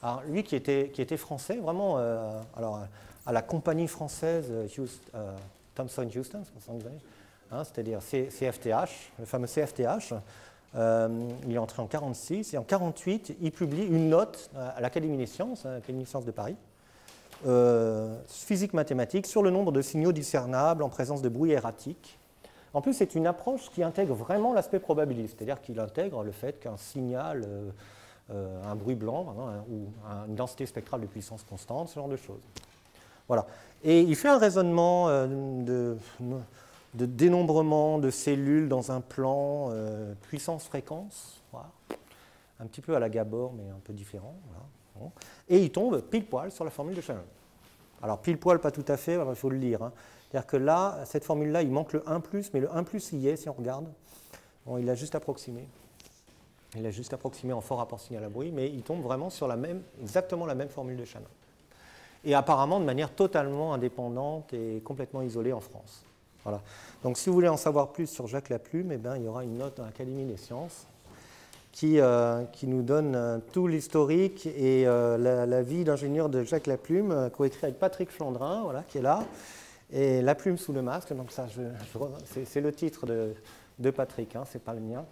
Alors, lui qui était français, vraiment, à la compagnie française Thomson Houston, hein, c'est-à-dire CFTH, le fameux CFTH, il est entré en 1946, et en 1948, il publie une note à l'Académie des Sciences, l'Académie des Sciences de Paris, physique-mathématique, sur le nombre de signaux discernables en présence de bruit erratique. En plus, c'est une approche qui intègre vraiment l'aspect probabiliste, c'est-à-dire qu'il intègre le fait qu'un signal, un bruit blanc, hein, ou une densité spectrale de puissance constante, ce genre de choses. Voilà. Et il fait un raisonnement de dénombrement de cellules dans un plan puissance-fréquence, voilà. Un petit peu à la Gabor, mais un peu différent. Voilà. Bon. Et il tombe pile poil sur la formule de Shannon. Alors pile poil, pas tout à fait, il faut le lire. Hein. C'est-à-dire que là, cette formule-là, il manque le 1+, mais le 1+ y est, si on regarde. Bon, il l'a juste approximé. Il l'a juste approximé en fort rapport signal à bruit, mais il tombe vraiment sur exactement la même formule de Shannon. Et apparemment de manière totalement indépendante et complètement isolée en France. Voilà. Donc si vous voulez en savoir plus sur Jacques Laplume, eh bien, il y aura une note dans l'Académie des Sciences qui nous donne tout l'historique et la vie d'ingénieur de Jacques Laplume, coécrit avec Patrick Flandrin, voilà, qui est là. Et La plume sous le masque, donc ça, c'est le titre de Patrick, hein, c'est pas le mien.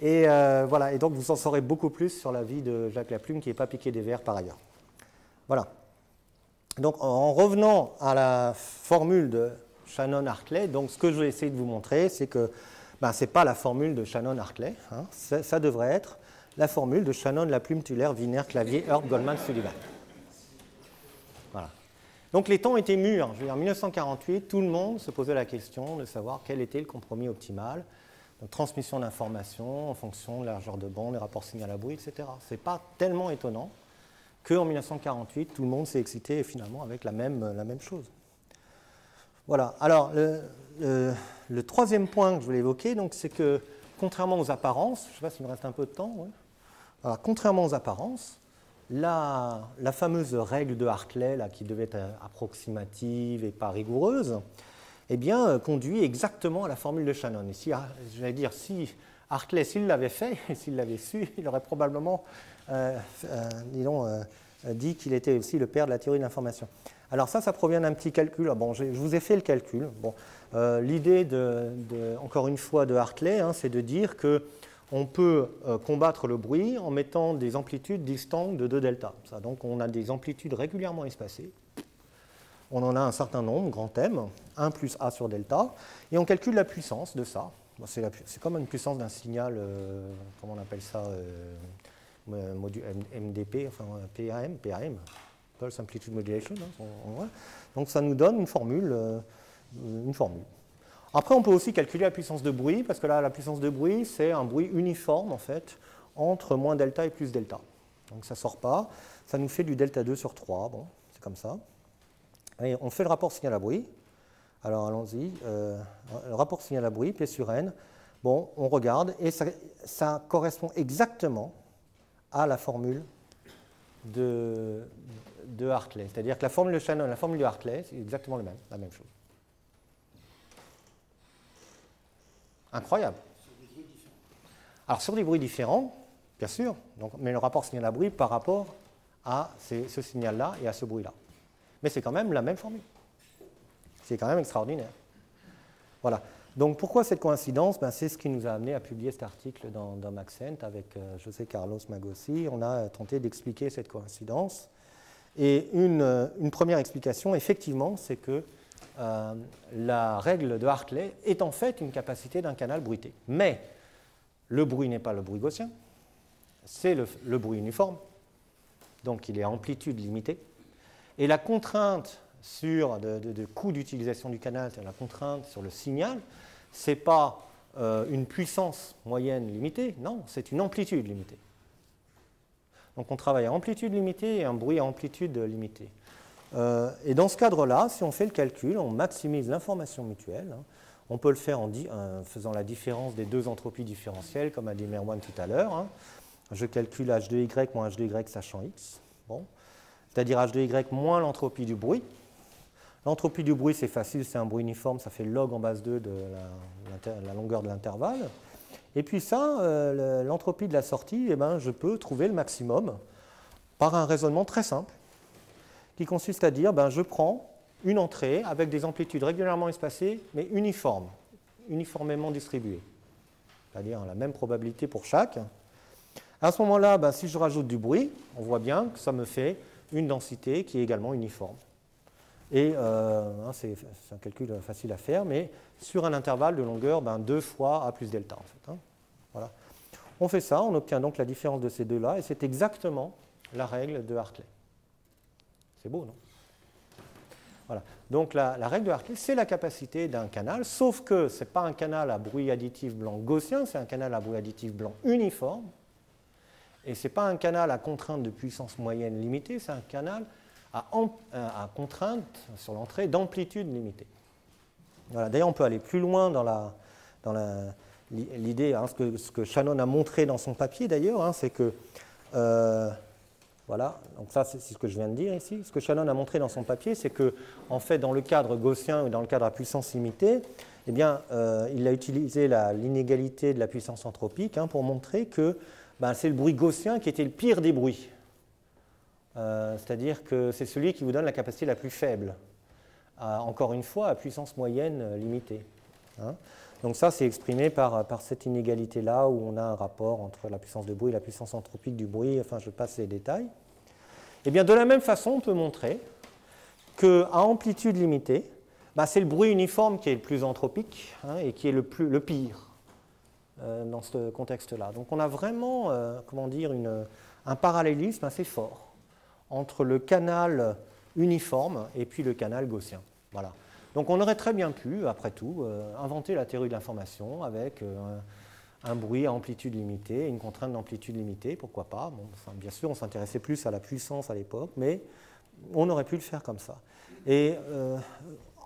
Et voilà, et donc vous en saurez beaucoup plus sur la vie de Jacques Laplume, qui n'est pas piqué des vers par ailleurs. Voilà. Donc en revenant à la formule de Shannon-Hartley, donc ce que je vais essayer de vous montrer, c'est que ce n'est pas la formule de Shannon-Hartley, hein, ça devrait être la formule de Shannon, Laplume, Tuller, Wiener, Clavier, Hurd, Goldman, Sullivan. Voilà. Donc les temps étaient mûrs. Je veux dire, en 1948, tout le monde se posait la question de savoir quel était le compromis optimal. Donc, transmission d'informations en fonction de la largeur de bande, les rapports signal à bruit, etc. Ce n'est pas tellement étonnant qu'en 1948, tout le monde s'est excité finalement avec la même chose. Voilà. Alors, le troisième point que je voulais évoquer, c'est que, contrairement aux apparences, je ne sais pas s'il me reste un peu de temps, ouais. Alors, contrairement aux apparences, la fameuse règle de Hartley, là, qui devait être approximative et pas rigoureuse, eh bien, conduit exactement à la formule de Shannon. Et si, j'allais dire, si Hartley, s'il l'avait fait, s'il l'avait su, il aurait probablement dit qu'il était aussi le père de la théorie de l'information. Alors ça provient d'un petit calcul. Bon, je vous ai fait le calcul. Bon, l'idée, encore une fois, de Hartley, c'est de dire qu'on peut combattre le bruit en mettant des amplitudes distantes de 2 delta. Ça, donc on a des amplitudes régulièrement espacées. On en a un certain nombre, grand M, 1 plus A sur delta, et on calcule la puissance de ça. Bon, c'est comme une puissance d'un signal, comment on appelle ça, MDP, enfin PAM, Pulse Amplitude Modulation. Donc ça nous donne une formule. Après, on peut aussi calculer la puissance de bruit, parce que là, la puissance de bruit, c'est un bruit uniforme, en fait, entre moins delta et plus delta. Donc ça ne sort pas. Ça nous fait du delta 2 sur 3. Bon, c'est comme ça. Et on fait le rapport signal à bruit. Alors allons-y. Le rapport signal à bruit, P sur N. Bon, on regarde, et ça correspond exactement à la formule de Hartley. C'est-à-dire que la formule de Shannon et la formule de Hartley, c'est exactement la même chose. Incroyable. Alors sur des bruits différents, bien sûr, mais le rapport signal à bruit par rapport à ce signal-là et à ce bruit-là. Mais c'est quand même la même formule. C'est quand même extraordinaire. Voilà. Donc pourquoi cette coïncidence? C'est ce qui nous a amené à publier cet article dans Maxent avec José Carlos Magossi. On a tenté d'expliquer cette coïncidence. Et une première explication, effectivement, c'est que la règle de Hartley est en fait une capacité d'un canal bruité. Mais le bruit n'est pas le bruit gaussien, c'est le bruit uniforme. Donc il est à amplitude limitée. Et la contrainte de coût d'utilisation du canal, c'est la contrainte sur le signal, ce n'est pas une puissance moyenne limitée, non, c'est une amplitude limitée. Donc on travaille à amplitude limitée et un bruit à amplitude limitée. Et dans ce cadre-là, si on fait le calcul, on maximise l'information mutuelle. On peut le faire en faisant la différence des deux entropies différentielles, comme a dit Merwan tout à l'heure. Je calcule h de y moins h de y sachant x. Bon. C'est-à-dire h de y moins l'entropie du bruit. L'entropie du bruit, c'est facile, c'est un bruit uniforme, ça fait log en base 2 de la longueur de l'intervalle. Et puis ça, l'entropie de la sortie, je peux trouver le maximum par un raisonnement très simple, qui consiste à dire, je prends une entrée avec des amplitudes régulièrement espacées, mais uniformément distribuées. C'est-à-dire la même probabilité pour chaque. À ce moment-là, si je rajoute du bruit, on voit bien que ça me fait une densité qui est également uniforme. Et c'est un calcul facile à faire, mais sur un intervalle de longueur 2 fois A plus delta. En fait, Voilà. On fait ça, on obtient donc la différence de ces deux-là, et c'est exactement la règle de Hartley. C'est beau, non? Voilà. Donc la règle de Hartley, c'est la capacité d'un canal, sauf que ce n'est pas un canal à bruit additif blanc gaussien, c'est un canal à bruit additif blanc uniforme. Et ce n'est pas un canal à contrainte de puissance moyenne limitée, c'est un canal à contrainte sur l'entrée d'amplitude limitée. Voilà. D'ailleurs, on peut aller plus loin dans l'idée, ce que Shannon a montré dans son papier d'ailleurs, c'est que, voilà, donc ça c'est ce que je viens de dire ici, ce que Shannon a montré dans son papier, c'est que, en fait, dans le cadre gaussien ou dans le cadre à puissance limitée, eh bien, il a utilisé l'inégalité de la puissance anthropique pour montrer que c'est le bruit gaussien qui était le pire des bruits. C'est-à-dire que c'est celui qui vous donne la capacité la plus faible. Encore une fois, à puissance moyenne limitée. Donc ça, c'est exprimé par cette inégalité-là, où on a un rapport entre la puissance de bruit et la puissance anthropique du bruit. Enfin, je passe les détails. Et bien, de la même façon, on peut montrer qu'à amplitude limitée, c'est le bruit uniforme qui est le plus anthropique et qui est le pire dans ce contexte-là. Donc on a vraiment, un parallélisme assez fort entre le canal uniforme et puis le canal gaussien. Voilà. Donc on aurait très bien pu, après tout, inventer la théorie de l'information avec un bruit à amplitude limitée, une contrainte d'amplitude limitée, pourquoi pas. Bon, enfin, bien sûr, on s'intéressait plus à la puissance à l'époque, mais on aurait pu le faire comme ça. Et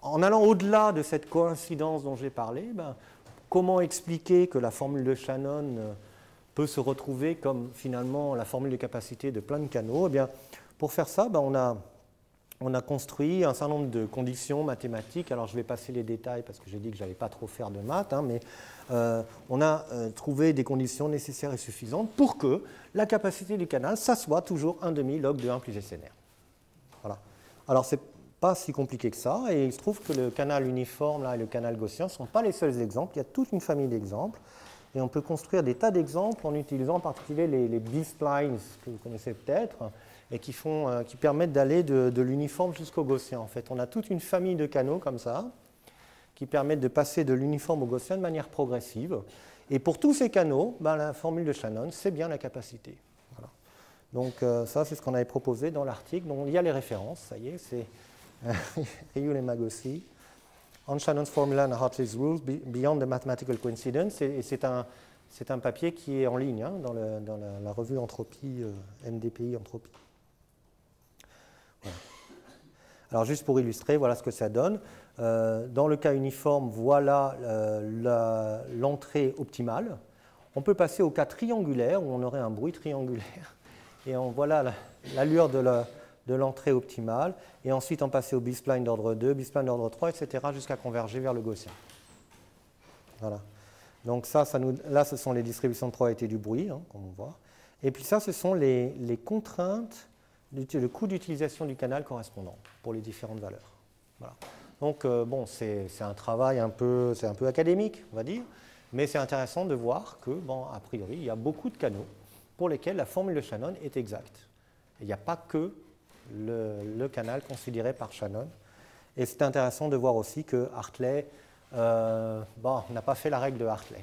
en allant au-delà de cette coïncidence dont j'ai parlé, comment expliquer que la formule de Shannon peut se retrouver comme finalement la formule de capacité de plein de canaux? Eh bien, pour faire ça, on a construit un certain nombre de conditions mathématiques. Alors, je vais passer les détails parce que j'ai dit que je n'allais pas trop faire de maths, mais on a trouvé des conditions nécessaires et suffisantes pour que la capacité du canal, ça soit toujours 1/2 log de 1 plus SNR. Voilà. Alors, ce n'est pas si compliqué que ça, et il se trouve que le canal uniforme là, et le canal gaussien ne sont pas les seuls exemples. Il y a toute une famille d'exemples, et on peut construire des tas d'exemples en utilisant en particulier les B-splines que vous connaissez peut-être, et qui permettent d'aller de l'uniforme jusqu'au gaussien. En fait, on a toute une famille de canaux comme ça, qui permettent de passer de l'uniforme au gaussien de manière progressive. Et pour tous ces canaux, la formule de Shannon, c'est bien la capacité. Voilà. Donc ça, c'est ce qu'on avait proposé dans l'article. Donc il y a les références, ça y est, c'est Rioul et Magossi. On Shannon's formula and Hartley's rules beyond the mathematical coincidence. Et c'est un papier qui est en ligne dans la revue Entropie, MDPI Entropie. Voilà. Alors juste pour illustrer, voilà ce que ça donne. Dans le cas uniforme, voilà l'entrée optimale. On peut passer au cas triangulaire, où on aurait un bruit triangulaire. Et voilà l'allure de l'entrée optimale. Et ensuite, on passait au B-spline d'ordre 2, B-spline d'ordre 3, etc., jusqu'à converger vers le gaussien. Voilà. Donc là, ce sont les distributions de probabilité du bruit, comme on voit. Et puis ça, ce sont les contraintes, le coût d'utilisation du canal correspondant pour les différentes valeurs. Voilà. Donc, c'est un travail un peu académique, on va dire, mais c'est intéressant de voir que, a priori, il y a beaucoup de canaux pour lesquels la formule de Shannon est exacte. Il n'y a pas que le canal considéré par Shannon. Et c'est intéressant de voir aussi que Hartley n'a pas fait la règle de Hartley.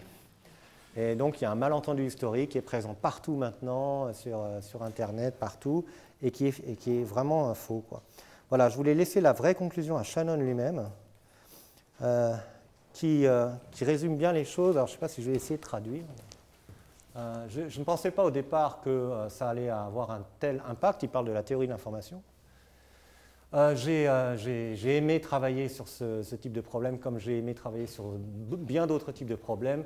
Et donc, il y a un malentendu historique qui est présent partout maintenant, sur Internet, partout, et qui est vraiment faux, quoi. Voilà, je voulais laisser la vraie conclusion à Shannon lui-même, qui résume bien les choses. Alors, je ne sais pas si je vais essayer de traduire. Je ne pensais pas au départ que ça allait avoir un tel impact. Il parle de la théorie de l'information. J'ai aimé travailler sur ce type de problème, comme j'ai aimé travailler sur bien d'autres types de problèmes,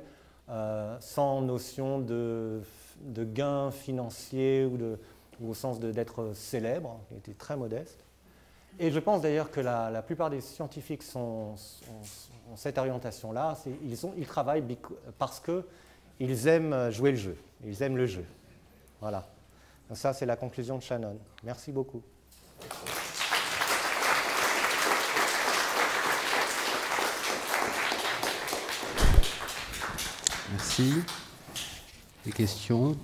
sans notion de gain financier ou au sens d'être célèbre. Il était très modeste. Et je pense d'ailleurs que la plupart des scientifiques ont cette orientation-là. Ils travaillent parce qu'ils aiment jouer le jeu. Ils aiment le jeu. Voilà. Donc ça, c'est la conclusion de Shannon. Merci beaucoup. Merci. Des questions ?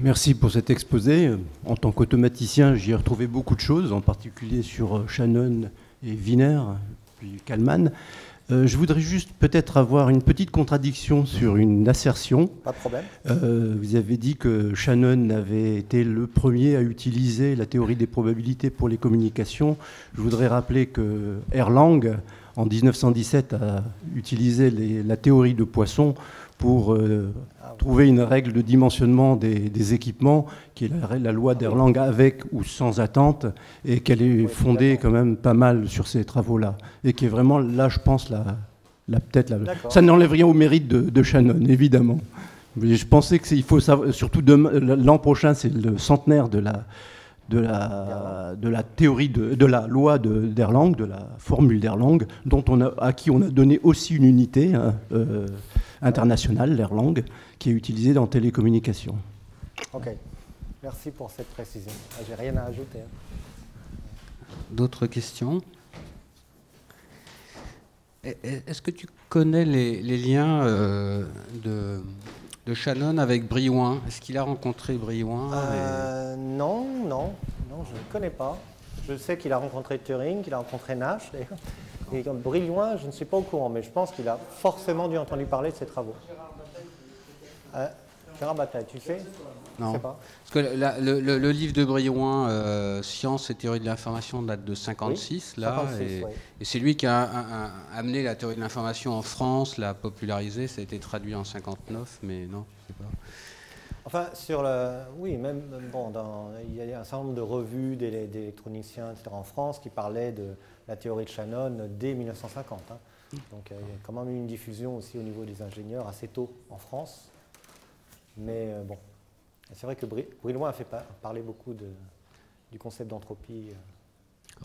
Merci pour cet exposé. En tant qu'automaticien, j'y ai retrouvé beaucoup de choses, en particulier sur Shannon et Wiener, puis Kalman. Je voudrais juste peut-être avoir une petite contradiction sur une assertion. Pas de problème. Vous avez dit que Shannon avait été le premier à utiliser la théorie des probabilités pour les communications. Je voudrais rappeler que Erlang, en 1917, a utilisé la théorie de Poisson pour trouver une règle de dimensionnement des équipements, qui est la loi d'Erlang avec ou sans attente, et qu'elle est fondée quand même pas mal sur ces travaux-là, et qui est vraiment, là, je pense, ça n'enlève rien au mérite de Shannon, évidemment. Mais je pensais qu'il faut savoir, surtout l'an prochain, c'est le centenaire de la théorie de la loi d'Erlang, de la formule d'Erlang, à qui on a donné aussi une unité internationale, l'Erlang, qui est utilisée dans télécommunications. Ok, merci pour cette précision. J'ai rien à ajouter. D'autres questions ? Est-ce que tu connais les liens de Shannon avec Brillouin? Est-ce qu'il a rencontré Brillouin Non, je ne connais pas. Je sais qu'il a rencontré Turing, qu'il a rencontré Nash, d'ailleurs. Et Brillouin, je ne suis pas au courant, mais je pense qu'il a forcément dû entendre parler de ses travaux. Bataille, tu sais? Je Non. sais pas. Parce que le livre de Brillouin, Science et théorie de l'information, date de 56, Oui, là, 56, et, oui. et c'est lui qui a amené la théorie de l'information en France, l'a popularisé, ça a été traduit en 59, mais non, je sais pas. Enfin, oui, même, bon, il y a un certain nombre de revues d'électroniciens, etc., en France qui parlaient de la théorie de Shannon dès 1950. Hein. Donc, il y a quand même eu une diffusion aussi au niveau des ingénieurs assez tôt en France. Mais bon, c'est vrai que Brillouin a fait parler beaucoup du concept d'entropie.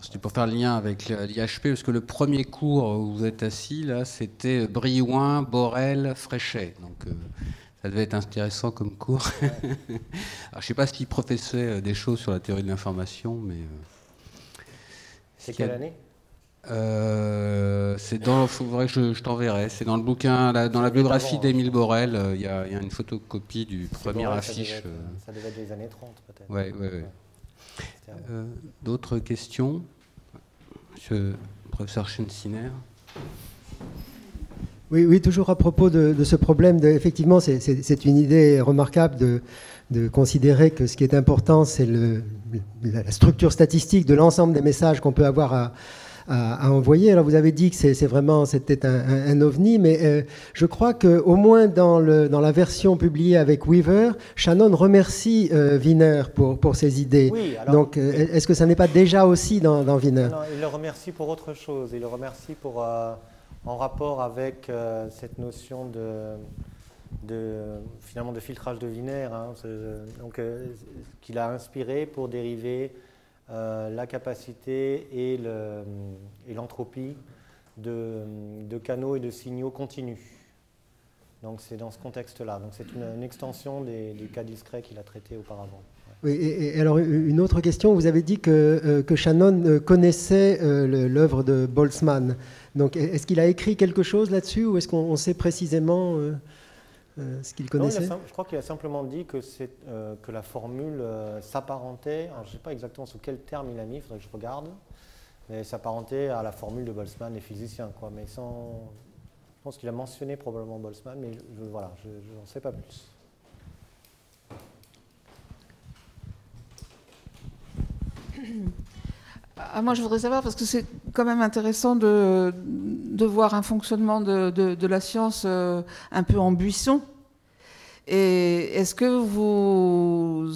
C'était pour faire le lien avec l'IHP, parce que le premier cours où vous êtes assis, là, c'était Brillouin, Borel, Fréchet. Donc, ça devait être intéressant comme cours. Ouais. Alors, je ne sais pas s'il professait des choses sur la théorie de l'information, mais... C'est quelle année? C'est dans, faudrait que je t'enverrai. C'est dans le bouquin, dans la biographie d'Émile Borel. Il y a une photocopie du premier Borel, affiche. Ça devait être des années 30 peut-être. Ouais. D'autres questions, Monsieur le professeur Schensiner? Oui, toujours à propos de ce problème. Effectivement, c'est une idée remarquable de considérer que ce qui est important, c'est la structure statistique de l'ensemble des messages qu'on peut avoir à envoyer. Alors, vous avez dit que c'était un ovni, mais je crois qu'au moins dans la version publiée avec Weaver, Shannon remercie Wiener pour ses idées. Oui, alors, donc, est-ce que ça n'est pas déjà aussi dans Wiener? Non, il le remercie pour autre chose. Il le remercie pour, en rapport avec cette notion finalement de filtrage de Wiener, hein, qu'il a inspiré pour dériver la capacité et l'entropie de canaux et de signaux continus. Donc c'est dans ce contexte-là. Donc c'est une extension du cas discret qu'il a traité auparavant. Oui, et alors une autre question, vous avez dit que Shannon connaissait l'œuvre de Boltzmann. Donc est-ce qu'il a écrit quelque chose là-dessus ou est-ce qu'on sait précisément ce qu'il connaissait? Je crois qu'il a simplement dit que la formule s'apparentait, je ne sais pas exactement sous quel terme il a mis, il faudrait que je regarde, mais s'apparentait à la formule de Boltzmann des physiciens. Mais je pense qu'il a mentionné probablement Boltzmann, mais voilà, je n'en sais pas plus. Moi, je voudrais savoir, parce que c'est quand même intéressant de voir un fonctionnement de la science un peu en buisson. Et est-ce que vous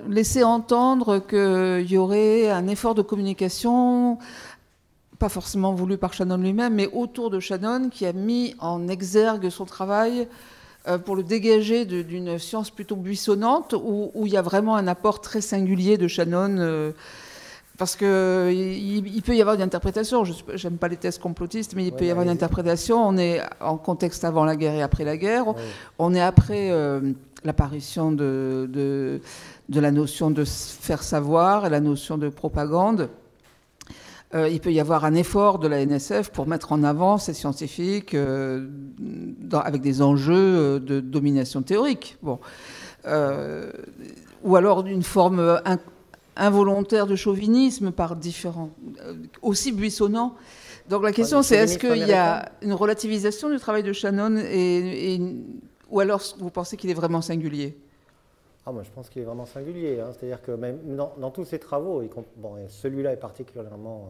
laissez entendre qu'il y aurait un effort de communication, pas forcément voulu par Shannon lui-même, mais autour de Shannon, qui a mis en exergue son travail pour le dégager d'une science plutôt buissonnante, où il y a vraiment un apport très singulier de Shannon parce qu'il peut y avoir une interprétation, je n'aime pas les thèses complotistes, mais il peut y avoir une interprétation. On est en contexte avant la guerre et après la guerre. Oui. On est après l'apparition de la notion de faire savoir et la notion de propagande. Il peut y avoir un effort de la NSF pour mettre en avant ces scientifiques avec des enjeux de domination théorique. Bon. Ou alors d'une forme involontaire de chauvinisme par différents, aussi buissonnants. Donc la question c'est est-ce qu'il y a une relativisation du travail de Shannon ou alors vous pensez qu'il est vraiment singulier? Moi je pense qu'il est vraiment singulier. Hein. C'est-à-dire que même dans tous ses travaux, celui-là est particulièrement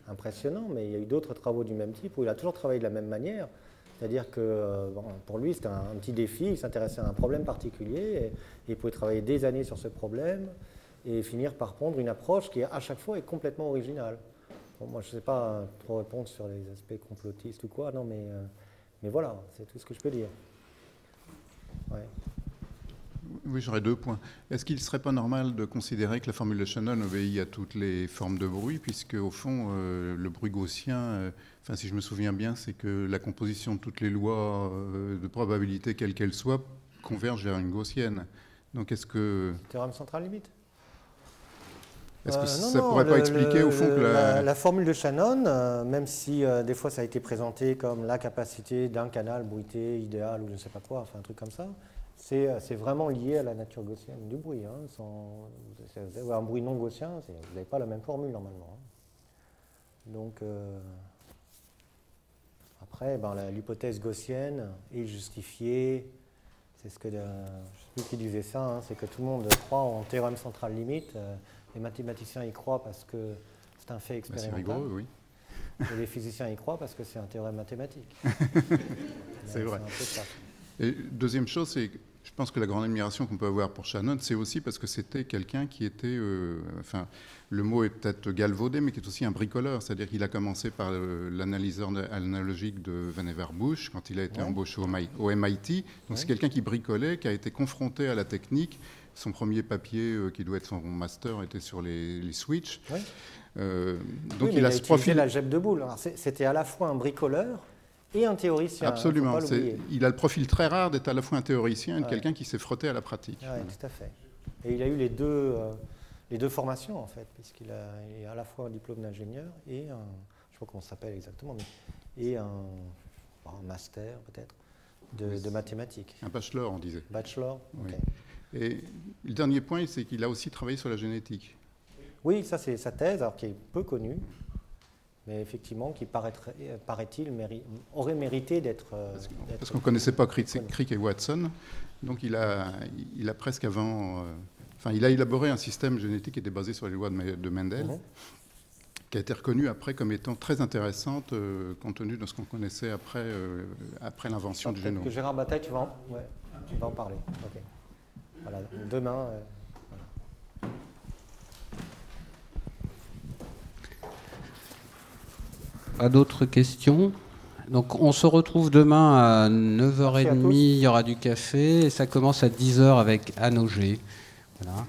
impressionnant, mais il y a eu d'autres travaux du même type où il a toujours travaillé de la même manière. C'est-à-dire que pour lui c'était un petit défi, il s'intéressait à un problème particulier et il pouvait travailler des années sur ce problème et finir par prendre une approche qui, à chaque fois, est complètement originale. Bon, moi, je ne sais pas trop répondre sur les aspects complotistes ou quoi, non, mais voilà, c'est tout ce que je peux dire. Ouais. Oui, j'aurais 2 points. Est-ce qu'il ne serait pas normal de considérer que la formule de Shannon obéit à toutes les formes de bruit, puisque, au fond, le bruit gaussien, si je me souviens bien, c'est que la composition de toutes les lois de probabilité, quelle qu'elle soit, converge vers une gaussienne. Donc, est-ce que... Théorème central limite. Est-ce que ça ne pourrait pas expliquer au fond que la formule de Shannon, même si des fois ça a été présenté comme la capacité d'un canal bruité idéal ou je ne sais pas quoi, enfin un truc comme ça, c'est vraiment lié à la nature gaussienne du bruit. Hein, un bruit non gaussien, vous n'avez pas la même formule normalement. Hein. Donc après, l'hypothèse gaussienne est justifiée C'est ce que, je ne sais plus qui disait ça, hein, c'est que tout le monde croit en théorème central limite. Les mathématiciens y croient parce que c'est un fait expérimental. C'est rigoureux, oui. Et les physiciens y croient parce que c'est un théorème mathématique. C'est vrai. Un peu ça. Et deuxième chose, c'est je pense que la grande admiration qu'on peut avoir pour Shannon, c'est aussi parce que c'était quelqu'un qui était, enfin, le mot est peut-être galvaudé, mais qui est aussi un bricoleur. C'est-à-dire qu'il a commencé par l'analyseur analogique de Vannevar Bush quand il a été embauché au MIT. Donc c'est quelqu'un qui bricolait, qui a été confronté à la technique. Son premier papier, qui doit être son master, était sur les switches. Oui. Donc il a ce profil. l'algèbre de Boole. C'était à la fois un bricoleur et un théoricien. Absolument. Il a le profil très rare d'être à la fois un théoricien et quelqu'un qui s'est frotté à la pratique. Oui, tout à fait. Et il a eu les deux formations, en fait, puisqu'il est à la fois un diplôme d'ingénieur et un, je ne sais pas comment ça s'appelle exactement, mais, et un master, peut-être, de mathématiques. Un bachelor, on disait. Bachelor, oui. OK. Et le dernier point, c'est qu'il a aussi travaillé sur la génétique. Oui, ça c'est sa thèse, alors qui est peu connue, mais effectivement qui paraît-il aurait mérité d'être... Parce qu'on ne connaissait pas Crick et Watson, donc il a presque avant... Enfin, il a élaboré un système génétique qui était basé sur les lois de Mendel, qui a été reconnu après comme étant très intéressante compte tenu de ce qu'on connaissait après l'invention du génome. Que Gérard Bataille, tu vas en parler. Okay. Voilà, demain... Pas d'autres questions? Donc on se retrouve demain à 9h30, il y aura du café, et ça commence à 10h avec Anne Auger. Voilà.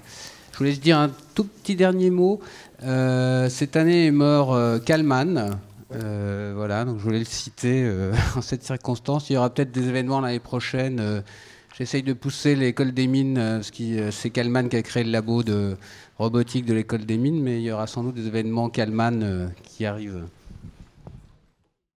Je voulais juste dire un tout petit dernier mot. Cette année est mort Kalman. Voilà, donc je voulais le citer en cette circonstance. Il y aura peut-être des événements l'année prochaine. J'essaye de pousser l'école des mines, parce que c'est Kalman qui a créé le labo de robotique de l'école des mines, mais il y aura sans doute des événements Kalman qui arrivent.